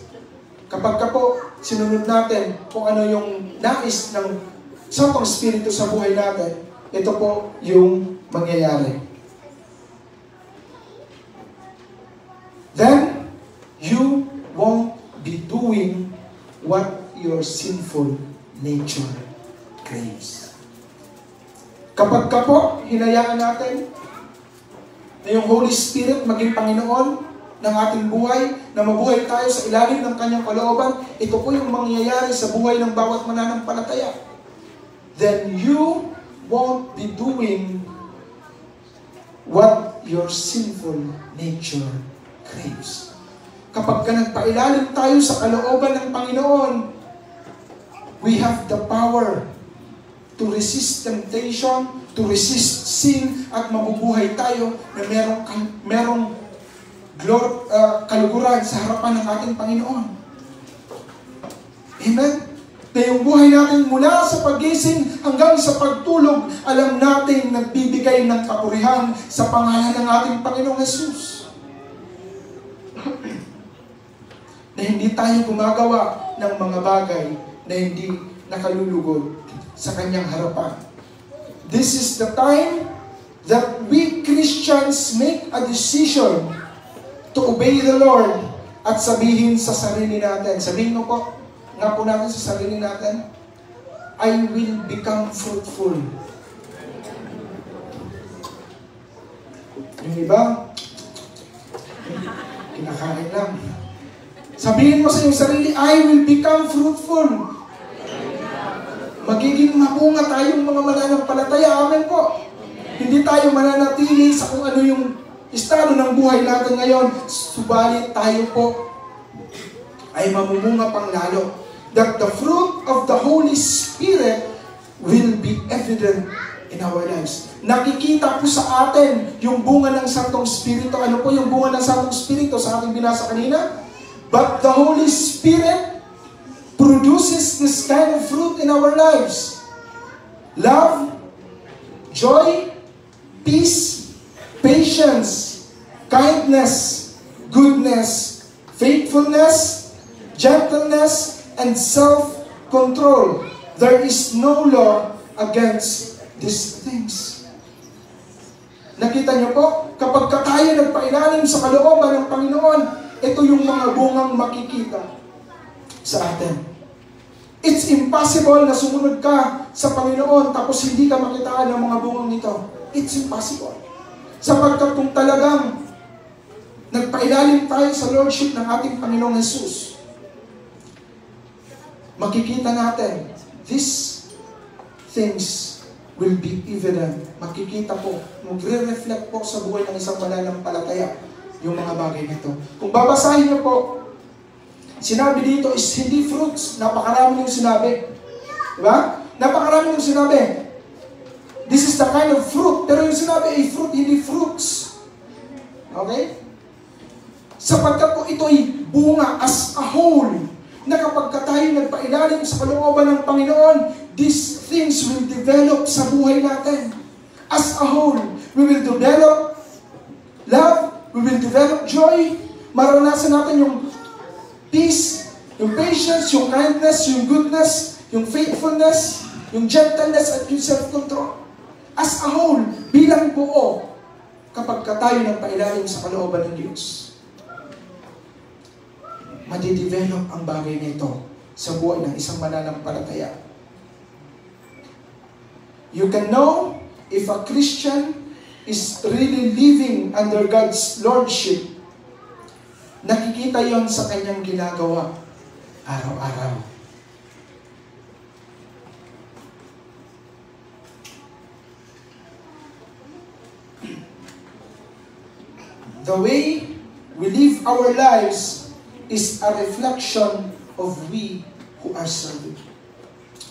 kapag ka po sinunod natin kung ano yung nais ng Santong Espiritu sa buhay natin, ito po yung mangyayari. Then, you won't be doing what your sinful nature craves. Kapag ka po, hinayaan natin na yung Holy Spirit maging Panginoon ng ating buhay, na mabuhay tayo sa ilalim ng Kanyang kalooban, ito po yung mangyayari sa buhay ng bawat mananampalataya. Then you won't be doing what your sinful nature craves. Kapag ka nagpailalim tayo sa kalooban ng Panginoon, we have the power to resist temptation, to resist sin, at mabubuhay tayo na merong kaluguran sa harapan ng ating Panginoon. Amen? Na yung buhay natin mula sa pagising hanggang sa pagtulog, alam natin nagbibigay ng kapurihan sa pangalan ng ating Panginoong Jesus. Na hindi tayo gumagawa ng mga bagay na hindi nakalulugod sa Kanyang harapan. This is the time that we Christians make a decision to obey the Lord at sabihin sa sarili natin. Sabihin mo po, nga po natin sa sarili natin, I will become fruitful. Yung iba, kinakain lang. Sabihin mo sa iyong sarili, I will become fruitful. Magiging mabunga tayong mga mananampalataya. Amen po. Hindi tayo mananatili sa kung ano yung estado ng buhay natin ngayon, subalit tayo po ay mamumunga pang lalo. That the fruit of the Holy Spirit will be evident in our lives. Nakikita po sa atin yung bunga ng Santong Espiritu. Ano po yung bunga ng Santong Espiritu sa ating binasa kanina? But the Holy Spirit produces this kind of fruit in our lives. Love, joy, peace, patience, kindness, goodness, faithfulness, gentleness, and self-control. There is no law against these things. Nakita niyo po, kapag tayo nagpailalim sa kalooban ng Panginoon, ito yung mga bungang makikita sa atin. It's impossible na sumunod ka sa Panginoon tapos hindi ka makitaan ng mga bungang nito. It's impossible. Sapagkat kung talagang nagpailalim tayo sa Lordship ng ating Panginoong Jesus, makikita natin, these things will be evident. Makikita po, magre-reflect po sa buhay ng isang mananampalataya yung mga bagay nito. Kung babasahin niyo po, sinabi dito is hindi fruits. Napakarami yung sinabi. Diba? Napakarami yung sinabi. This is the kind of fruit. Pero yung sinabi ay fruit, hindi fruits. Okay? Sapagkat po ito ay bunga as a whole. Na kapag tayo nagpailalim sa kalooban ng Panginoon, these things will develop sa buhay natin. As a whole, we will develop love, we will develop joy, maranasan natin yung peace, yung patience, yung kindness, yung goodness, yung faithfulness, yung gentleness, at yung self-control. As a whole, bilang buo, kapag tayo nagpailalim sa kalooban ng Diyos, madidevelop ang bagay na ito sa buhay ng isang mananampalataya. You can know if a Christian is really living under God's Lordship. Nakikita yon sa kanyang ginagawa araw-araw. The way we live our lives is a reflection of we who are serving.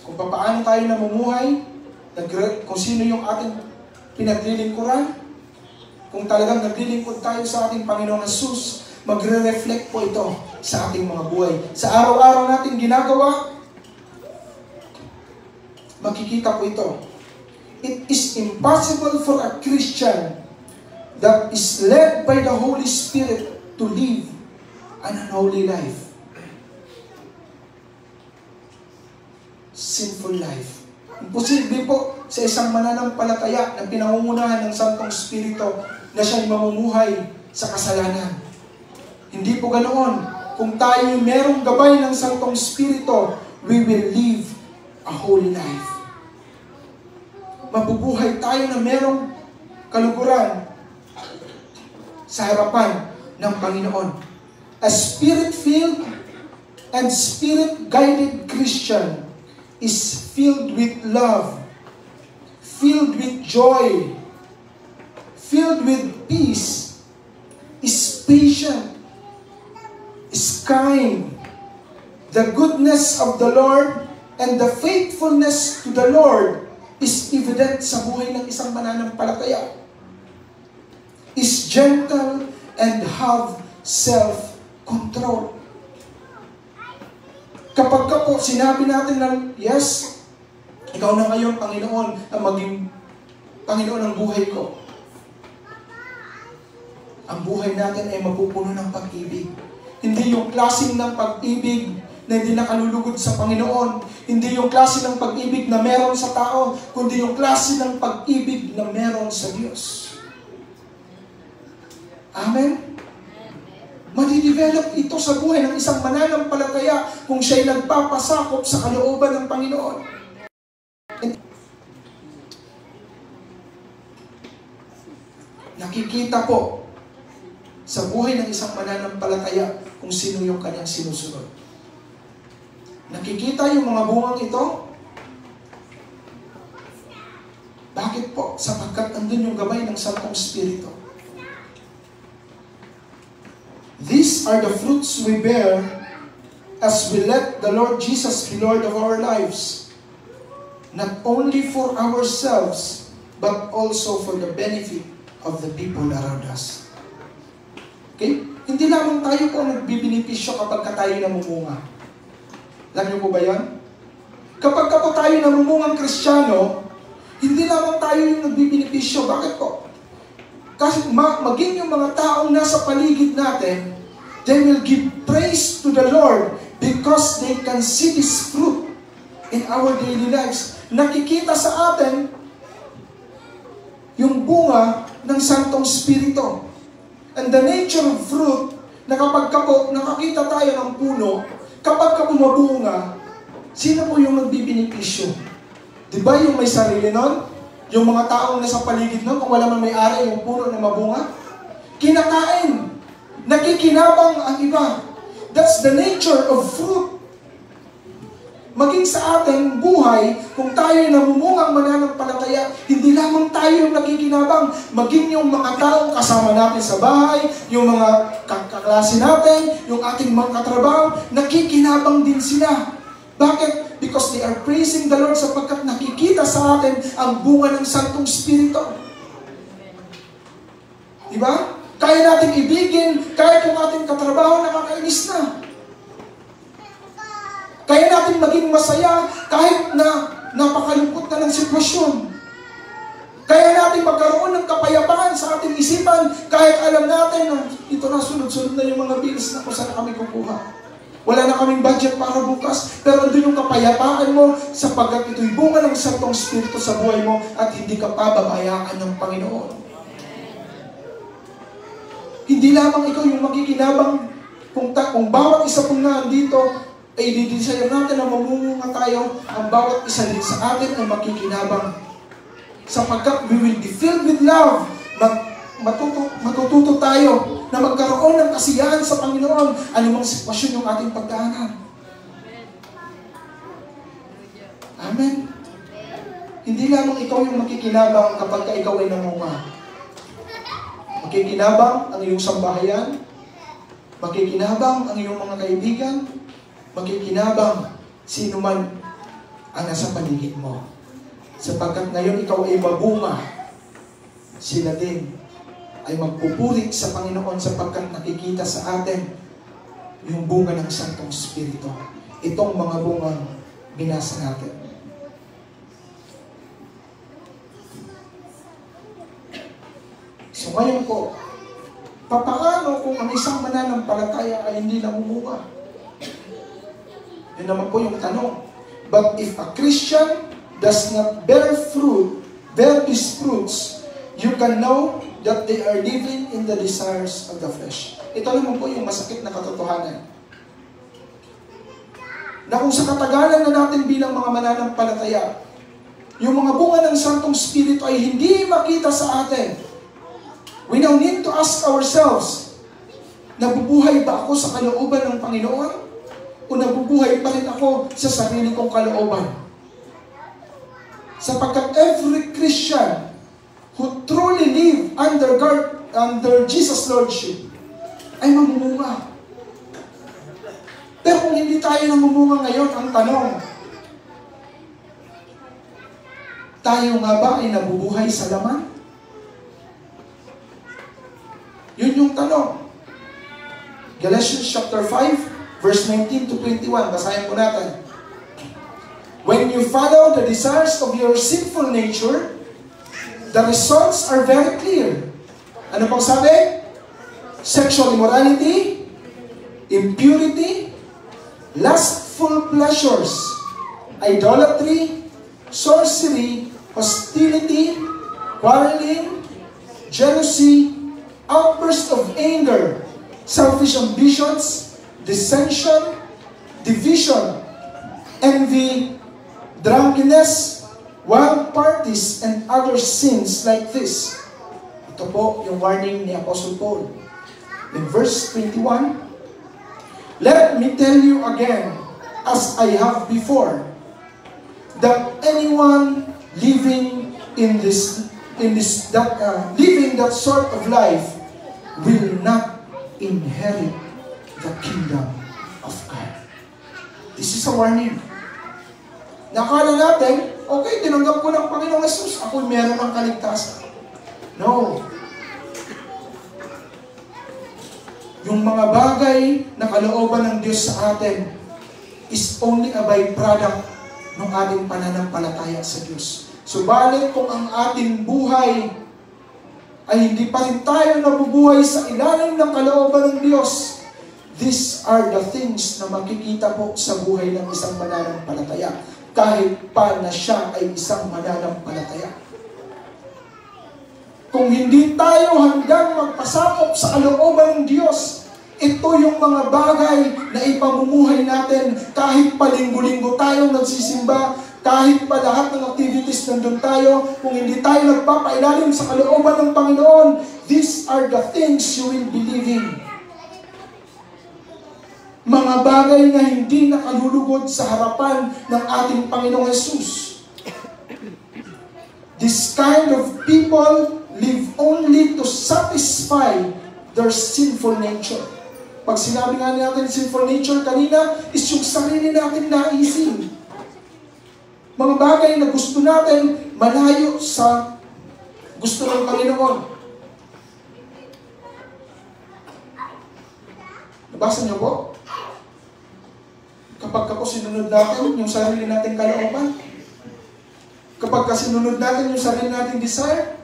Kung paano tayo namumuhay, kung sino yung ating pinaglilingkuran, kung talagang naglilingkod tayo sa ating Panginoong Jesus, magre-reflect po ito sa ating mga buhay. Sa araw-araw nating ginagawa, makikita po ito. It is impossible for a Christian that is led by the Holy Spirit to live an unholy life. Sinful life. Imposible po sa isang mananampalataya na pinangungunahan ng Santong Espiritu na siya'y mamumuhay sa kasalanan. Hindi po ganoon. Kung tayo merong gabay ng Santong Espiritu, we will live a holy life. Mabubuhay tayo na merong kaluguran sa harapan ng Panginoon. A Spirit-filled and Spirit-guided Christian is filled with love, filled with joy, filled with peace, is patient, is kind. The goodness of the Lord and the faithfulness to the Lord is evident sa buhay ng isang mananampalataya. Is gentle and have self-control. Kapag ka po sinabi natin na, yes, ikaw na ngayon, Panginoon, ang maging Panginoon ng buhay ko. Ang buhay natin ay mapupuno ng pag-ibig. Hindi yung klaseng ng pag-ibig na hindi nakalulugod sa Panginoon. Hindi yung klase ng pag-ibig na meron sa tao, kundi yung klase ng pag-ibig na meron sa Diyos. Amen? Madidevelop ito sa buhay ng isang mananampalataya kung siya'y nagpapasakop sa kalooban ng Panginoon. Nakikita po sa buhay ng isang mananampalataya kung sino yung kanyang sinusunod. Nakikita yung mga bungang ito? Bakit po? Sapagkat andun yung gabay ng Santong Espiritu. These are the fruits we bear as we let the Lord Jesus be Lord of our lives, not only for ourselves, but also for the benefit of the people around us. Okay? Hindi lamang tayo po nagbibinipisyo kapag tayo namumunga. Alam niyo po ba yan? Kapag po tayo namumungang Kristiyano, hindi lamang tayo yung nagbibinipisyo. Bakit po? Kasi maging yung mga taong nasa paligid natin, they will give praise to the Lord because they can see this fruit in our daily lives. Nakikita sa atin yung bunga ng Santong Espiritu. And the nature of fruit, na kapag po nakakita tayo ng puno, kapag ka bumabunga, sino po yung nagbibinipisyo? Diba yung may sarili nun? Yung mga taong nasa paligid nun, kung wala man may-ari yung puno na mabunga? Kinakain. Nakikinabang ang iba. That's the nature of fruit. Maging sa ating buhay, kung tayo namumungang mananampalataya, hindi lamang tayo yung nakikinabang, maging yung mga taong kasama natin sa bahay, yung mga kaklase natin, yung ating mga katrabaho, nakikinabang din sila. Bakit? Because they are praising the Lord sapagkat nakikita sa atin ang bunga ng Santong Espiritu. Diba? Kaya natin ibigin, kahit yung ating katrabaho nakakainis na. Kaya natin maging masaya kahit na napakalungkot na ng sitwasyon. Kaya natin magkaroon ng kapayapaan sa ating isipan kahit alam natin na ito na, sunod-sunod na yung mga bills na kung saan kami kukuha. Wala na kaming budget para bukas, pero andun yung kapayapaan mo sapagkat ito'y bunga ng Santong Espiritu sa buhay mo at hindi ka pababayaan ng Panginoon. Hindi lamang ikaw yung makikinabang kung bawat isa pong nandito ay didesire natin na mamunga tayo, ang bawat isa din sa atin ay makikinabang. Sapagkat we will be filled with love, matututo tayo na magkaroon ng kasiyahan sa Panginoon, anumang sitwasyon yung ating pagdaanan. Amen. Hindi lamang ikaw yung makikinabang kapag ikaw ay namunga. Makikinabang ang iyong sambahayan, makikinabang ang iyong mga kaibigan, makikinabang sino man ang nasa paligid mo. Sapagkat ngayon ikaw ay mabunga, sila din ay magpupuri sa Panginoon sapagkat nakikita sa atin yung bunga ng Santong Espiritu. Itong mga bungang binasa natin. So ngayon po, papaano kung ang isang mananampalataya ay hindi namumunga? Yun naman po yung tanong. But if a Christian does not bear these fruits, you can know that they are living in the desires of the flesh. Ito naman po yung masakit na katotohanan. Na kung sa katagalan na natin bilang mga mananampalataya, yung mga bunga ng Santong Espiritu ay hindi makita sa atin. We now need to ask ourselves, nabubuhay ba ako sa kalooban ng Panginoon? O nabubuhay pa rin ako sa sarili kong kalooban? Sapagkat every Christian who truly live under Jesus' Lordship ay mamumunga. Pero kung hindi tayo namumunga ngayon, ang tanong, tayo nga ba ay nabubuhay sa laman? Yun yung tanong. Galatians chapter 5, verse 19 to 21. Basahin po natin. When you follow the desires of your sinful nature, the results are very clear. Ano pang sabi? Sexual immorality, impurity, lustful pleasures, idolatry, sorcery, hostility, quarreling, jealousy, outburst of anger, selfish ambitions, dissension, division, envy, drunkenness, wild parties, and other sins like this. Ito po yung warning ni Apostle Paul. In verse 21, let me tell you again, as I have before, that anyone living living that sort of life will not inherit the kingdom of God. This is a warning. Nakala natin, okay, tinanggap ko ng Panginoong Jesus, ako meron ng kaligtasan. No. Yung mga bagay na kalooban ng Diyos sa atin is only a byproduct ng ating pananampalataya sa Diyos. Subalit kung ang ating buhay ay hindi pa rin tayo nabubuhay sa ilalim ng kalooban ng Diyos, these are the things na makikita po sa buhay ng isang mananampalataya, kahit pa na siya ay isang mananampalataya. Kung hindi tayo hanggang magpasakop sa kalooban ng Diyos, ito yung mga bagay na ipamumuhay natin kahit pa linggo-linggo tayong nagsisimba, kahit pa lahat ng activities nandun tayo, kung hindi tayo nagpapailalim sa kalooban ng Panginoon, these are the things you will be living. Mga bagay na hindi nakalulugod sa harapan ng ating Panginoong Jesus. This kind of people live only to satisfy their sinful nature. Pag sinabi nga natin sinful nature kanina, is yung sarili natin naisin. Mga bagay na gusto natin malayo sa gusto ng Panginoon. Nabasa niyo po? Kapag po sinunod natin yung sarili nating kalooban, kapag sinunod natin yung sarili nating desire,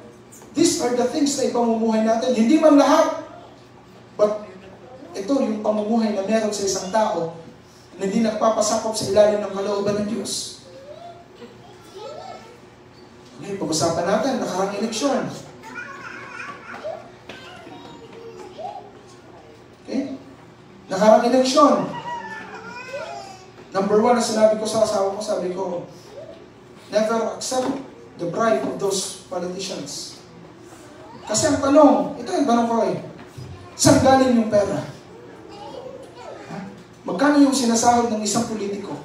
these are the things na ipamumuhay natin. Hindi man lahat, but ito yung pamumuhay na meron sa isang tao na hindi nagpapasakop sa ilalim ng kalooban ng Diyos. Ngayon, pag-usapan natin, nakarang eleksyon. Okay? Nakarang eleksyon. Number one, na sinabi ko sa asawa ko, sabi ko, never accept the bribe of those politicians. Kasi ang tanong, ito yung tanong ko saan galing yung pera? Magkano yung sinasahod ng isang politiko?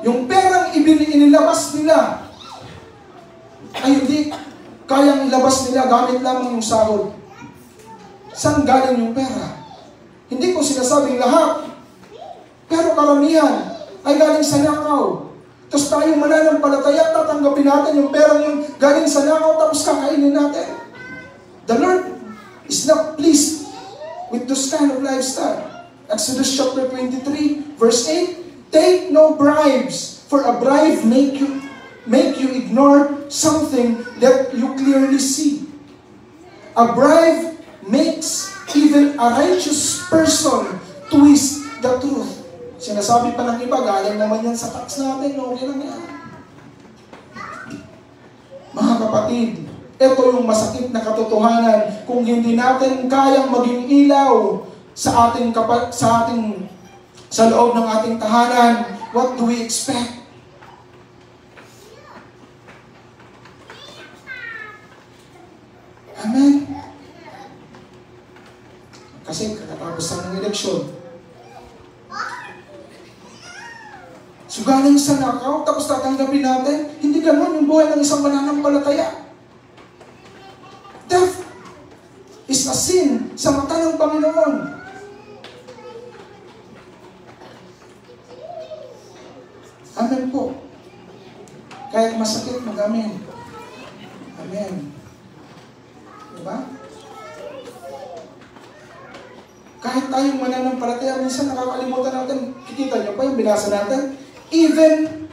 Yung perang inilabas nila ay hindi kayang ilabas nila gamit lamang yung sahod. Saan galing yung pera? Hindi ko sinasabing lahat, pero karamihan ay galing sa nakaw. Tapos tayo mananampalataya, tatanggapin natin yung perang yung galing sa nakaw, tapos kakainin natin. The Lord is not pleased with this kind of lifestyle. Exodus chapter 23, verse 8, take no bribes, for a bribe make you ignore something that you clearly see. A bribe makes even a righteous person twist the truth. Sinasabi pa ng iba, galing naman yan sa tax natin, okay lang yan. Mga kapatid, ito yung masakit na katotohanan. Kung hindi natin kayang maging ilaw sa loob ng ating tahanan, what do we expect? Amen? Kasi kakatapos ng eleksyon. So galing sa nakaw, tapos tatanggapin natin, hindi ganun yung buhay ng isang mananampalataya. Death is a sin sa mata ng Panginoon. Amen po. Kahit masakit, mag-amen. Amen. Diba? Kahit tayong mananampalataya, minsan nakakalimutan natin, kikita niyo pa yung binasa natin, even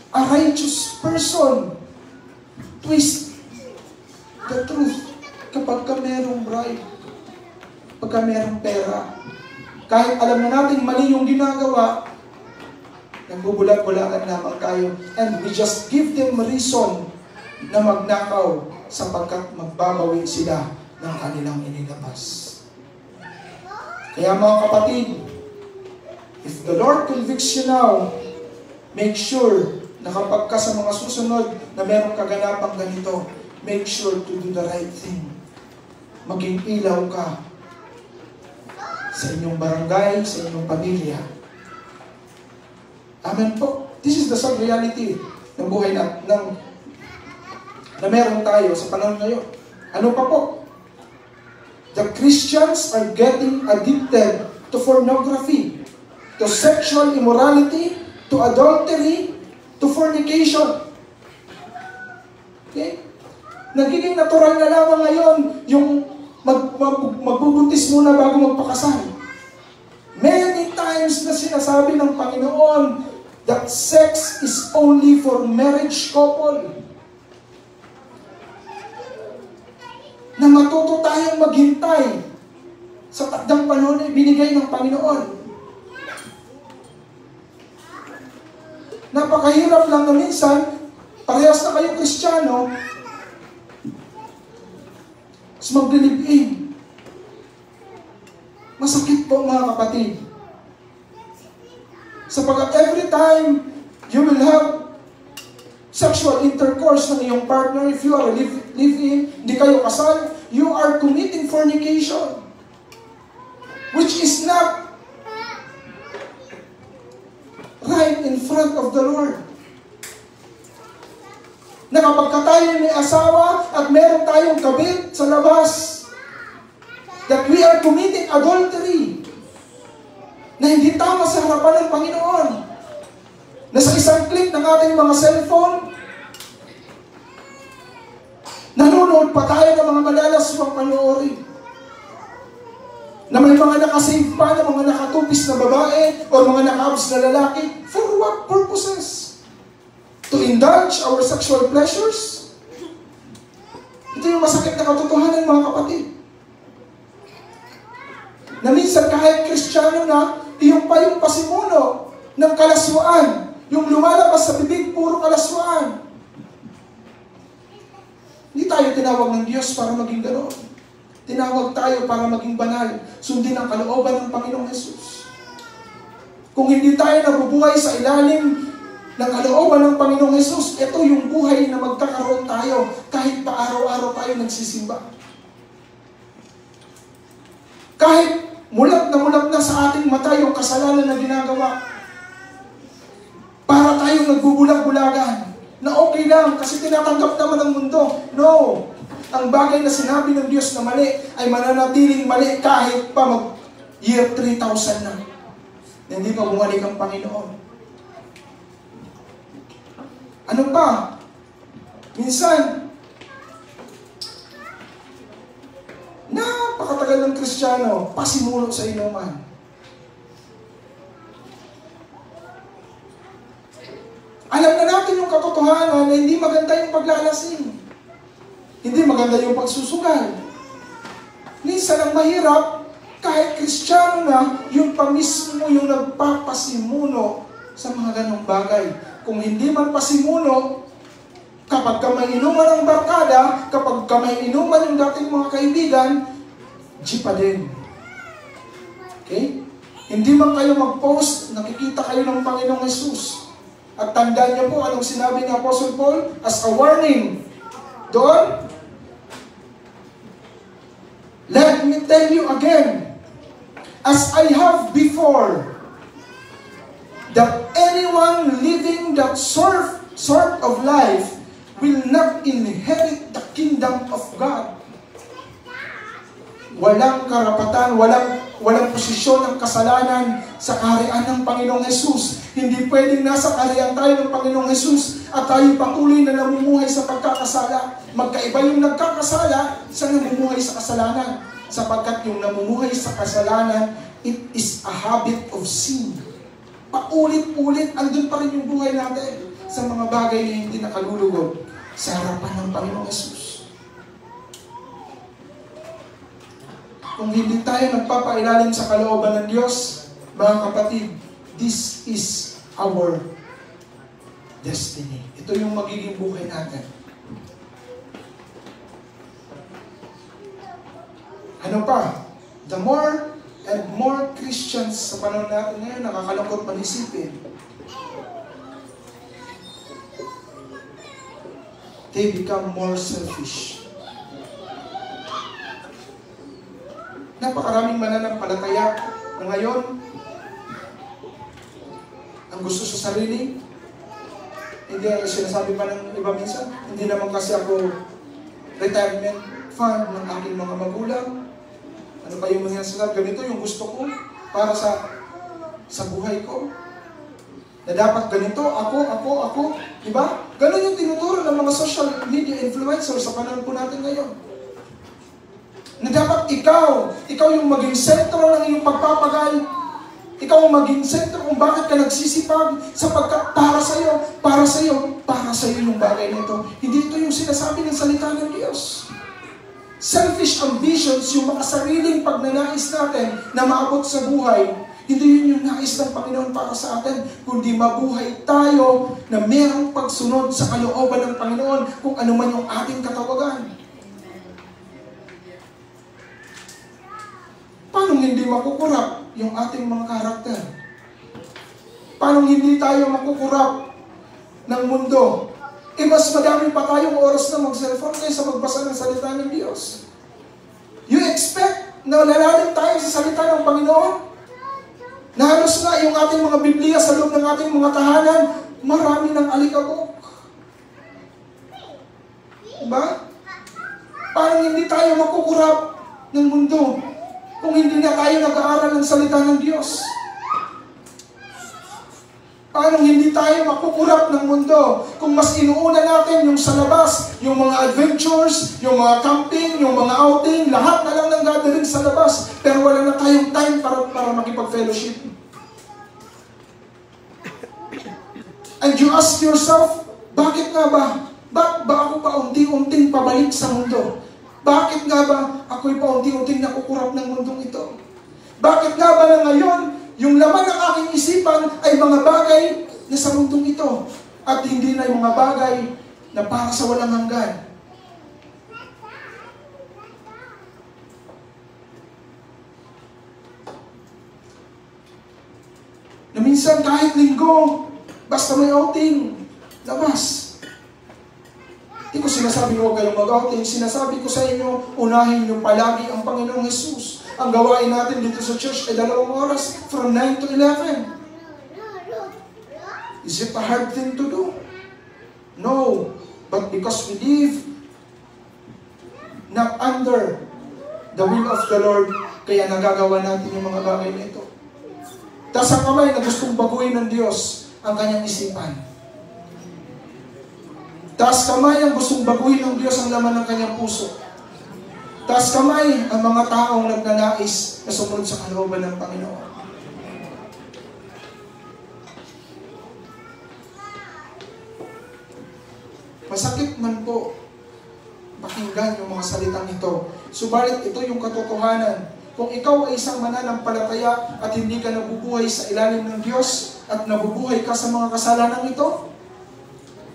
a righteous person twist the truth kapag ka merong bribe, kapag ka merong pera. Kahit alam na natin mali yung ginagawa, nagbubulag-bulagan lamang tayo, and we just give them reason na magnakaw sapagkat magbabawi sila ng kanilang inilabas. Kaya mga kapatid, if the Lord convicts you now, make sure na kapag ka sa mga susunod na merong kaganapang ganito, make sure to do the right thing. Maging ilaw ka sa inyong barangay, sa inyong pamilya. Amen po. This is the sad reality ng buhay na meron tayo sa panahon ngayon. Ano pa po? The Christians are getting addicted to pornography, to sexual immorality, to adultery, to fornication. Okay? Nagiging natural na lamang ngayon yung magbubuntis muna bago magpakasal. Many times na sinasabi ng Panginoon that sex is only for marriage couple. Na matuto tayong maghintay sa takdang panahon na binigay ng Panginoon. Napakahirap lang na minsan, parehas na kayong Kristiyano, mas maglilib-in. Masakit po mga kapatid. Sapagkat every time you will have sexual intercourse ng iyong partner, if you are live-in, hindi kayo kasal, you are committing fornication. Which is not right in front of the Lord. Na kapag tayo may asawa at meron tayong kabit sa labas, that we are committing adultery, na hindi tama sa harapan ng Panginoon. Na sa isang click ng ating mga cellphone, nanonood pa tayo ng mga malalaswang panoorin. Na may mga nakasave pa na mga nakatupis na babae o mga nakaabs na lalaki. For what purposes? To indulge our sexual pleasures? Ito yung masakit na katotohanan, mga kapatid. Na minsan kahit Kristiyano na, yung pa yung pasimuno ng kalaswaan, yung lumalabas sa bibig, puro kalaswaan. Hindi tayo tinawag ng Diyos para maging ganoon. Tinawag tayo para maging banal, sundin ang kalooban ng Panginoong Hesus. Kung hindi tayo nabubuhay sa ilalim ng kalooban ng Panginoong Hesus, ito yung buhay na magkakaroon tayo kahit pa araw-araw tayo nagsisimba. Kahit mulat na sa ating mata yung kasalanan na ginagawa, para tayong nagbubulag-bulagan, na okay lang kasi tinatanggap naman ng mundo. No! Ang bagay na sinabi ng Diyos na mali ay mananatiling mali kahit pa mag-year 3,000 na. Hindi pa bumalik ang Panginoon. Ano pa? Minsan, napakatagal ng Kristiyano, pasimulo sa inuman. Alam na natin yung katotohanan na hindi maganda yung paglalasing. Hindi maganda yung pagsusugal. Minsan ang mahirap, kahit Kristiyano na, yung pa mismo yung nagpapasimuno sa mga ganong bagay. Kung hindi man pasimuno, kapag ka may inuman ang barkada, kapag ka may inuman yung dating mga kaibigan, G pa din. Okay? Hindi man kayo mag-post, nakikita kayo ng Panginoong Hesus. At tandaan niyo po anong sinabi ni Apostle Paul as a warning. Doon, let me tell you again, as I have before, that anyone living that sort of life will not inherit the kingdom of God. Walang karapatan, walang posisyon ng kasalanan sa kaharian ng Panginoong Hesus. Hindi pwedeng nasa kaharian tayo ng Panginoong Hesus at tayo patuloy na namumuhay sa pagkakasala. Magkaiba yung nagkakasala sa namumuhay sa kasalanan. Sapagkat yung namumuhay sa kasalanan, it is a habit of sin. Paulit-ulit, andun pa rin yung buhay natin sa mga bagay na hindi nakalulugod sa harapan ng Panginoong Hesus. Kung hindi tayo nagpapailalim sa kalooban ng Diyos, mga kapatid, this is our destiny. Ito yung magiging buhay natin. Ano pa? The more and more Christians sa panahon natin ngayon, nakakalungkot man isipin, they become more selfish. Napakaraming mananampalataya na ngayon, ang gusto sa sarili, hindi sinasabi pa ng iba minsan, hindi naman kasi ako retirement fund ng aking mga magulang, Ano ba yung mga sinasabi? Ganito yung gusto ko para sa buhay ko. Na dapat ganito, ako. Diba? Ganun yung tinuturo ng mga social media influencers sa panahon po natin ngayon. Na dapat ikaw yung maging sentro ng iyong pagpapagal. Ikaw ang maging sentro kung bakit ka nagsisipag sapagkat para sa'yo yung bagay na ito. Hindi ito yung sinasabi ng salita ng Diyos. Selfish ambitions, yung makasariling pagnanais natin na maabot sa buhay, hindi yun yung nais ng Panginoon para sa atin, kundi mabuhay tayo na mayroong pagsunod sa kalooban ng Panginoon kung ano man yung ating katawagan. Paano hindi makukurap yung ating mga karakter? Paano hindi tayo makukurap ng mundo? Mas madami pa tayong oras na mag-cellphone kaysa magbasa ng salita ng Diyos. You expect na lalalim tayo sa salita ng Panginoon? Na halos nga yung ating mga Biblia sa loob ng ating mga tahanan, marami ng alikabok. Diba? Parang hindi tayo makukurap ng mundo kung hindi na tayo nag-aaral ng salita ng Diyos. Paano hindi tayo makukurap ng mundo kung mas inuuna natin yung sa labas, yung mga adventures, yung mga camping, yung mga outing, lahat na lang ng gathering sa labas, pero wala na tayong time para makipag-fellowship. And you ask yourself, bakit nga ba? Bakit ba ako pa unti-unting pabalik sa mundo? Bakit nga ba ako'y pa unti-unting nakukurap ng mundong ito? Bakit nga ba na ngayon, yung laman ng aking isipan ay mga bagay na sa mundong ito at hindi na yung mga bagay na para sa walang hanggan. Na minsan kahit linggo, basta may outing, labas. Hindi ko sinasabi huwag kayong mag-outing. Sinasabi ko sa inyo, unahin niyo palagi ang Panginoong Jesus. Ang gawain natin dito sa church ay 2 oras, from 9 to 11. Is it a hard thing to do? No. But because we live not under the will of the Lord, kaya nagagawa natin yung mga bagay na ito. Taas ang kamay na gustong baguhin ng Diyos ang kanyang isipan. Taas kamay ang gustong baguhin ng Diyos ang laman ng kanyang puso. Taas kamay ang mga taong nagnanais na sumunod sa kalooban ng Panginoon. Masakit man po pakinggan yung mga salitang ito. Subalit ito yung katotohanan. Kung ikaw ay isang mananampalataya at hindi ka nabubuhay sa ilalim ng Diyos at nabubuhay ka sa mga kasalanan ito,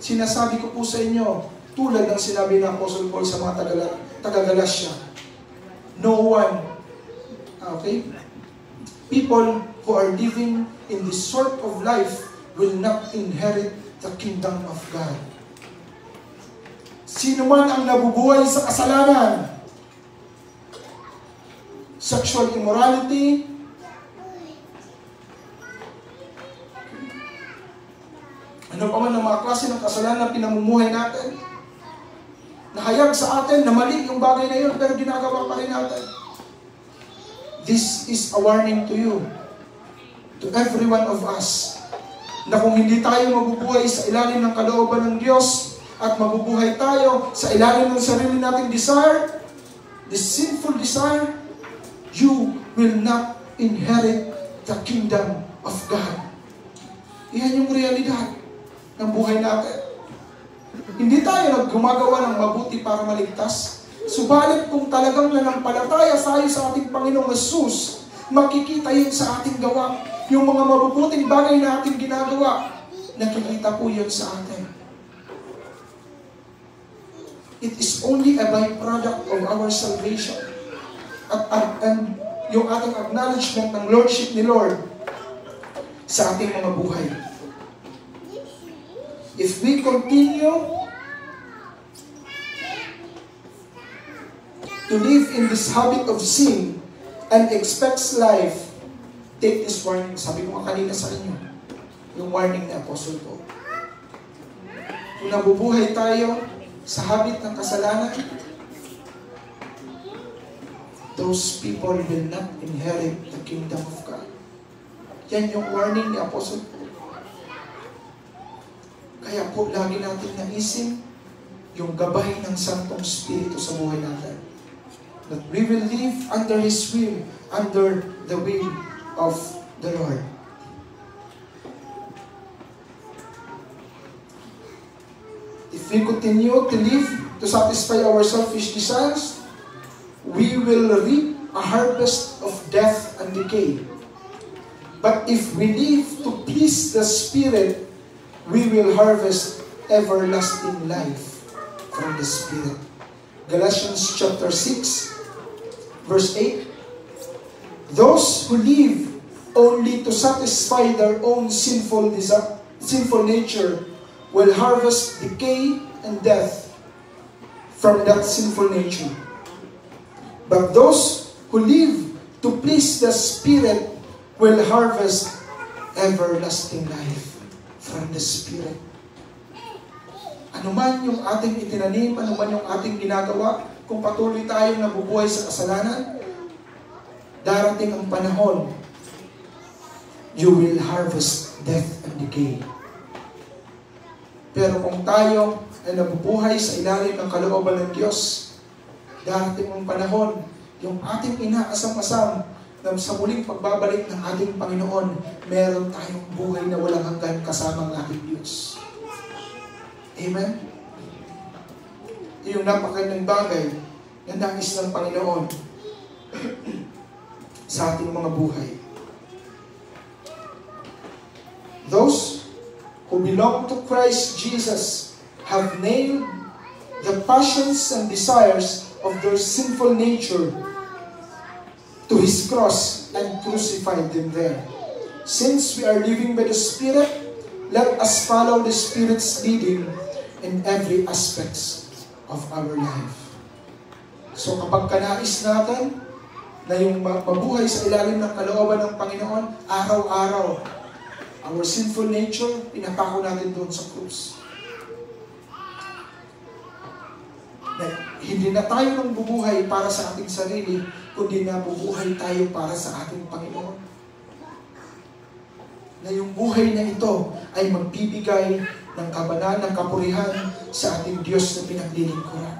sinasabi ko po sa inyo, tulad ng sinabi ng Apostle Paul sa mga taga-Galasya, no one, okay? People who are living in this sort of life will not inherit the kingdom of God. Sino man ang nabubuhay sa kasalanan, sexual immorality, ano pa man ang mga klase ng kasalanan na pinamumuhay natin, nahayag sa atin na mali yung bagay na yun, pero ginagawa pa rin natin. This is a warning to you, to every one of us, na kung hindi tayo mabubuhay sa ilalim ng kalooban ng Diyos, at mabubuhay tayo sa ilalim ng sarili nating desire, this sinful desire, you will not inherit the kingdom of God. Iyan yung realidad ng buhay natin. Hindi tayo gumagawa ng mabuti para maligtas. Subalit kung talagang nanampalataya tayo sa ating Panginoong Jesus, makikita yun sa ating gawa. Yung mga mabubuting bagay na ating ginagawa, nakikita po yun sa atin. It is only a byproduct of our salvation. And yung ating acknowledgement ng Lordship ni Lord sa ating mga buhay. If we continue to live in this habit of sin and expects life, take this warning. Sabi ko nga kanina sa inyo, yung warning ni Apostle Paul. Kung nabubuhay tayo sa habit ng kasalanan, those people will not inherit the kingdom of God. Yan yung warning ni Apostle Paul. Kaya po, lagi natin naisin yung gabay ng Santong Espiritu sa buhay natin. That we will live under His will, under the will of the Lord. If we continue to live to satisfy our selfish desires, we will reap a harvest of death and decay. But if we live to please the Spirit, we will harvest everlasting life from the Spirit. Galatians chapter 6, verse 8. Those who live only to satisfy their own sinful nature will harvest decay and death from that sinful nature. But those who live to please the Spirit will harvest everlasting life from the Spirit. Ano man yung ating itinanim, ano man yung ating ginagawa, kung patuloy tayong nabubuhay sa kasalanan, darating ang panahon, you will harvest death and decay. Pero kung tayo ay nabubuhay sa ilalim ng kalooban ng Diyos, darating ang panahon, yung ating inaasam-asam na sa muling pagbabalik ng ating Panginoon, meron tayong buhay na walang hanggan kasama ng ating Diyos. Amen? Yung napakagandang bagay na nais ng Panginoon sa ating mga buhay. Those who belong to Christ Jesus have nailed the passions and desires of their sinful nature to His cross and crucified them there. Since we are living by the Spirit, let us follow the Spirit's leading in every aspect of our life. So kapag kanais natin na yung mabuhay sa ilalim ng kalooban ng Panginoon, araw-araw, our sinful nature, pinapako natin doon sa krus. Na hindi na tayo nang bubuhay para sa ating sarili, kundi na bubuhay tayo para sa ating Panginoon. Na yung buhay na ito ay magbibigay ng kabanan, ng kapurihan sa ating Diyos na pinaglilingkuran.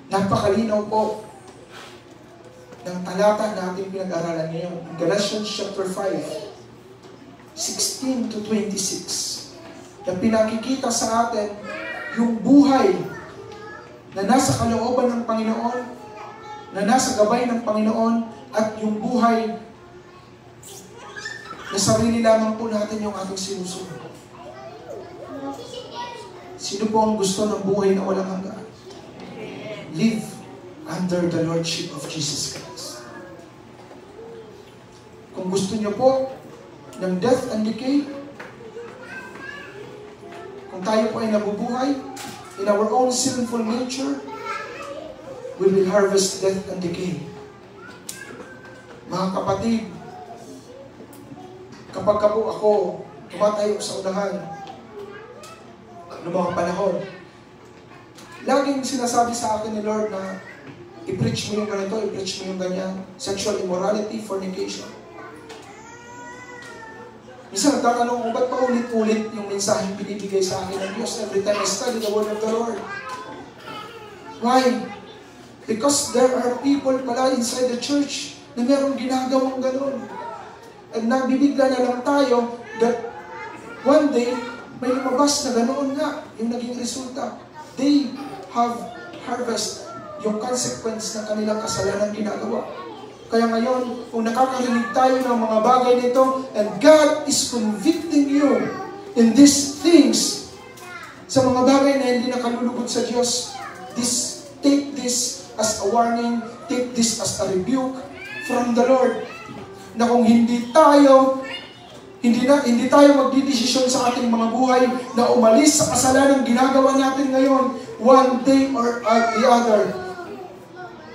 Napakalinaw po ng talata na ating pinag-aralan ngayon. Galatians chapter 5, 16 to 26. Na pinakikita sa atin yung buhay na nasa kalooban ng Panginoon, na nasa gabay ng Panginoon, at yung buhay na sarili lamang po natin yung ating sinusunod. Sino po ang gusto ng buhay na walang hanggan? Live under the Lordship of Jesus Christ. Kung gusto niyo po ng death and decay, kung tayo po ay nabubuhay in our own sinful nature, we will harvest death and decay. Mga kapatid, kapag po ako tumatayo sa unahan ng mga panahon, laging sinasabi sa akin ni Lord na i-preach mo yung ganito, i-preach mo yung ganyan, sexual immorality, fornication. Minsan nagtatanong ko, ba't pa ulit-ulit yung mensaheng binibigay sa akin ng Diyos every time I study the Word of the Lord? Why? Because there are people pala inside the church na merong ginagawang ganun. At nabibigla na lang tayo that one day, may lumabas na ganoon nga yung naging resulta. They have harvest yung consequence ng kanilang kasalanan ginagawa. Kaya ngayon, kung nakakarinig tayo ng mga bagay nito, and God is convicting you in these things, sa mga bagay na hindi nakalulugod sa Diyos, take this as a warning, take this as a rebuke from the Lord. Na kung hindi tayo magdidesisyon sa ating mga buhay na umalis sa kasalanan ginagawa natin ngayon, one day or the other,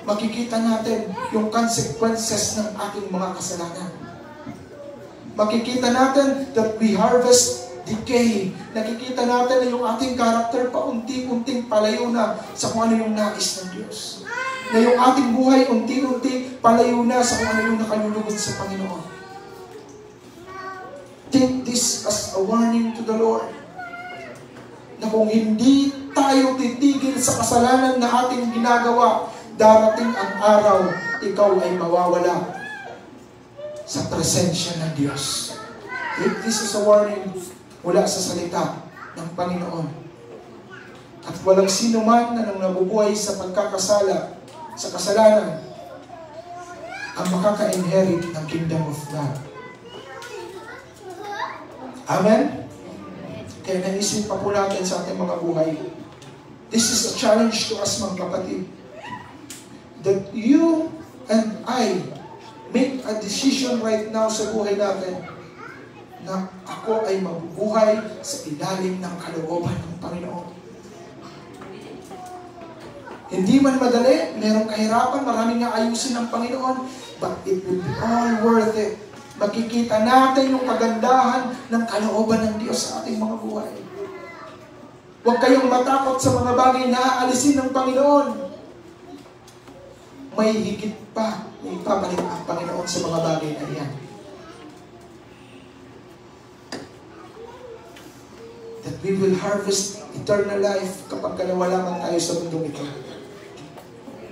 makikita natin yung consequences ng ating mga kasalanan. Makikita natin that we harvest decay. Nakikita natin na yung ating character paunti-unting palayo na sa kung ano yung nais ng Diyos. Na yung ating buhay unti-unti palayo na sa kung ano yung nakalulugod sa Panginoon. Take this as a warning to the Lord. Na kung hindi tayo titigil sa kasalanan na ating ginagawa, darating ang araw, ikaw ay mawawala sa presensya ng Diyos. Take this as a warning mula sa salita ng Panginoon. At walang sino man na nang nabubuhay sa pagkakasala, sa kasalanan, ang makaka-inherit ng Kingdom of God. Amen? Kaya naisip pa po natin sa ating mga buhay. This is a challenge to us, mga kapatid. That you and I make a decision right now sa buhay natin na ako ay mabubuhay sa ilalim ng kalooban ng Panginoon. Hindi man madali, merong kahirapan, maraming nga ayusin ng Panginoon, but it will be all worth it. Makikita natin yung kagandahan ng kalooban ng Diyos sa ating mga buhay. Huwag kayong matakot sa mga bagay na aalisin ng Panginoon. May higit pa na ipabalik ang Panginoon sa mga bagay na yan. That we will harvest eternal life kapag nawala man tayo sa mundong ito.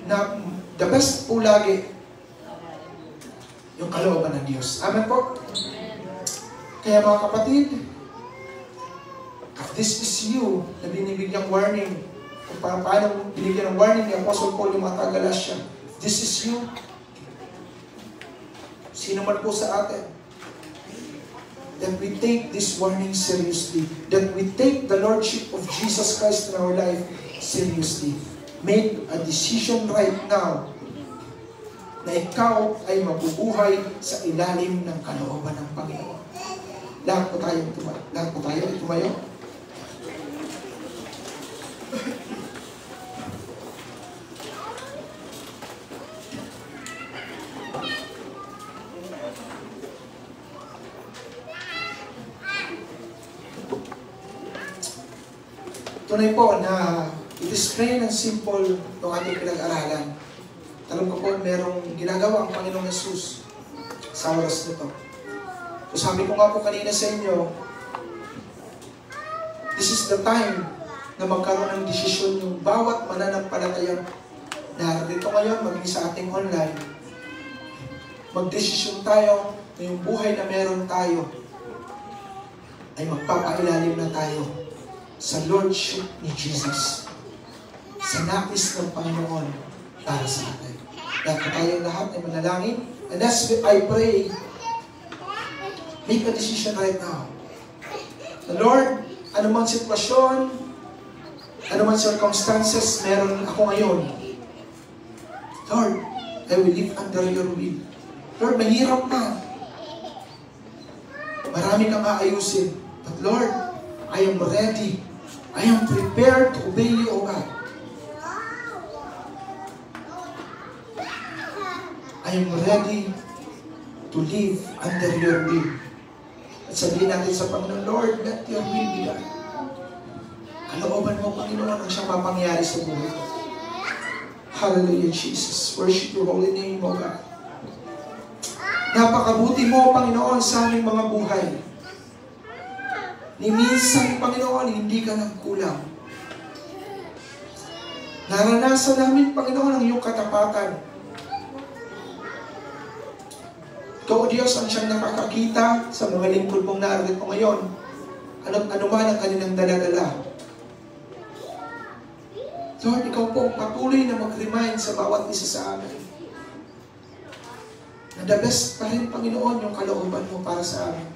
Na the best po lagi yung kalooban ng Diyos. Amen po? Kaya mga kapatid, if this is you na binibigyang warning, kung paano binigyan ng warning ni Apostle Paul yung mga taga-Galasya, this is you. Sino man po sa atin, that we take this warning seriously, that we take the Lordship of Jesus Christ in our life seriously. Make a decision right now na ikaw ay mabubuhay sa ilalim ng kalooban ng Panginoon. Lahat po tayo tumayo. Tunay po na it is plain and simple itong ating pinag-aralan. Alam ko po, merong ginagawa ang Panginoong Jesus sa oras nito. So sabi ko nga po kanina sa inyo, this is the time na magkaroon ng desisyon yung bawat mananampalatayang narito ngayon, maging sa ating online. Magdesisyon tayo na yung buhay na meron tayo ay magpapailalim na tayo sa Lordship ni Jesus, sa nais ng Panginoon para sa atin. Kaya tayong lahat ay manalangin. And as I pray, make a decision right now. The Lord, anumang sitwasyon, anumang circumstances meron ako ngayon, Lord, I will live under your will. Lord, mahirap na. Marami kang aayusin. But Lord, I am ready. I am prepared to obey you, O God. I am ready to live under your will. At sabihin natin sa Panginoon, Lord, let your will be done. Kalooban mo, Panginoon, ang siyang mapangyari sa buhay ko. Hallelujah, Jesus. Worship your holy name, O God. Napakabuti mo, Panginoon, sa aming mga buhay. Ni minsan, Panginoon, hindi ka nagkulang. Naranasan namin, Panginoon, ang iyong katapatan. Ikaw, O Diyos, ang siyang nakakakita sa mga lingkod mong narito ngayon. Ano man ang kanilang daladala. Lord, ikaw po patuloy na mag-remind sa bawat isa sa amin na the best pa rin, Panginoon, yung kalooban mo para sa amin.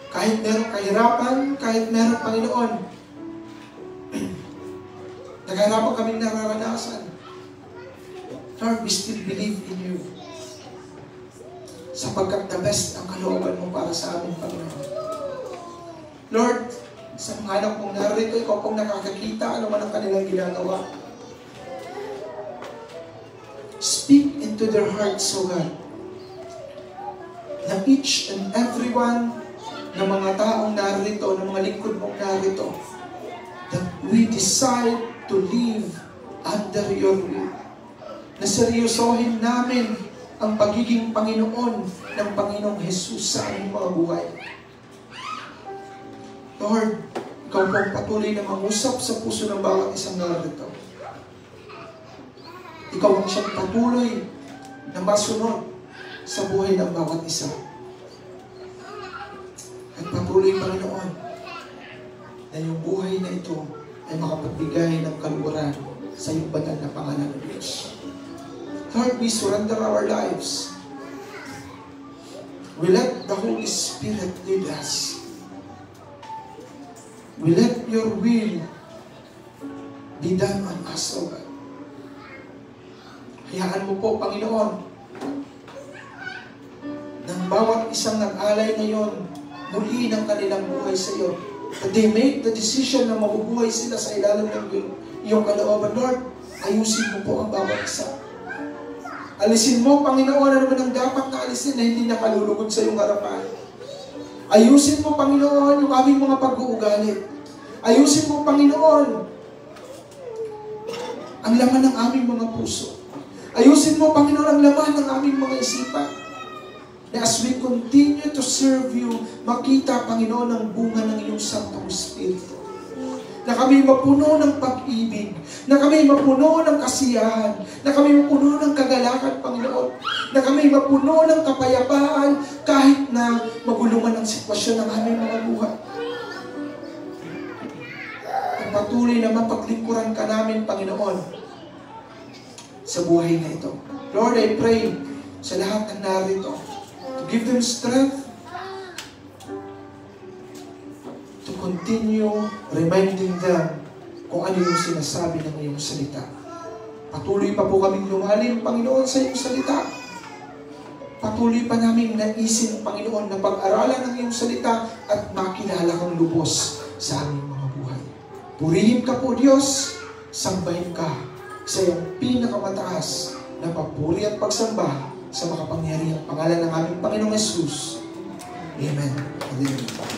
Kahit merong kahirapan, kahit merong, Panginoon, naghihirapan kaming nararanasan. Lord, we still believe in you. Sapagkat the best ang kalooban mo para sa amin, Panginoon. Lord, sa mga anak mong narito, ikaw pong nakakakita, ano man ang kanilang ginagawa. Speak into their hearts, O God, na each and everyone ng mga taong narito, ng mga lingkod mong narito, that we decide to live under your will. Na seryosohin namin ang pagiging Panginoon ng Panginoong Jesus sa aming mga buhay. Lord, Ikaw po ang patuloy na mangusap sa puso ng bawat isang narito. Ikaw ang siyang patuloy na masunod sa buhay ng bawat isa. At patuloy, Panginoon, na yung buhay na ito ay makapagbigay ng kaluwaran sa iyong banal na pangalan ng Diyos. Lord, we surrender our lives. We let the Holy Spirit lead us. We let your will be done on us, O God. Hayaan mo po, Panginoon, ng bawat isang nag-alay ngayon, muli ng kanilang buhay sa iyo, that they make the decision na mabubuhay sila sa ilalim ng iyong kalooban. Lord, ayusin mo po ang bawat isa. Alisin mo, Panginoon, ano naman ang dapat na alisin na hindi nakalulugod sa iyong harapan. Ayusin mo, Panginoon, yung aming mga pag-uugali. Ayusin mo, Panginoon, ang laman ng aming mga puso. Ayusin mo, Panginoon, ang laman ng aming mga isipan. Na as we continue to serve you, makita, Panginoon, ang bunga ng iyong Santong Espiritu. Na kami mapuno ng pag-ibig, na kami mapuno ng kasiyahan, na kami mapuno ng kagalakan, Panginoon, na kami mapuno ng kapayapaan kahit na magulungan ang sitwasyon ng aming mga buhay. Ang patuloy na mapaglingkuran ka namin, Panginoon, sa buhay na ito. Lord, I pray sa lahat ng narito to give them strength to continue reminding them kung ano yung sinasabi ng iyong salita. Patuloy pa po kaming lumalim, Panginoon, sa iyong salita. Patuloy pa namin naisin, Panginoon, na pag-aralan ng iyong salita at makilala kang lubos sa aming mga buhay. Purihin ka po, Diyos. Sambahin ka sa iyong pinakamataas na papuri at pagsamba sa makapangyarihang pangalan ng aming Panginoong Jesus. Amen. Hallelujah.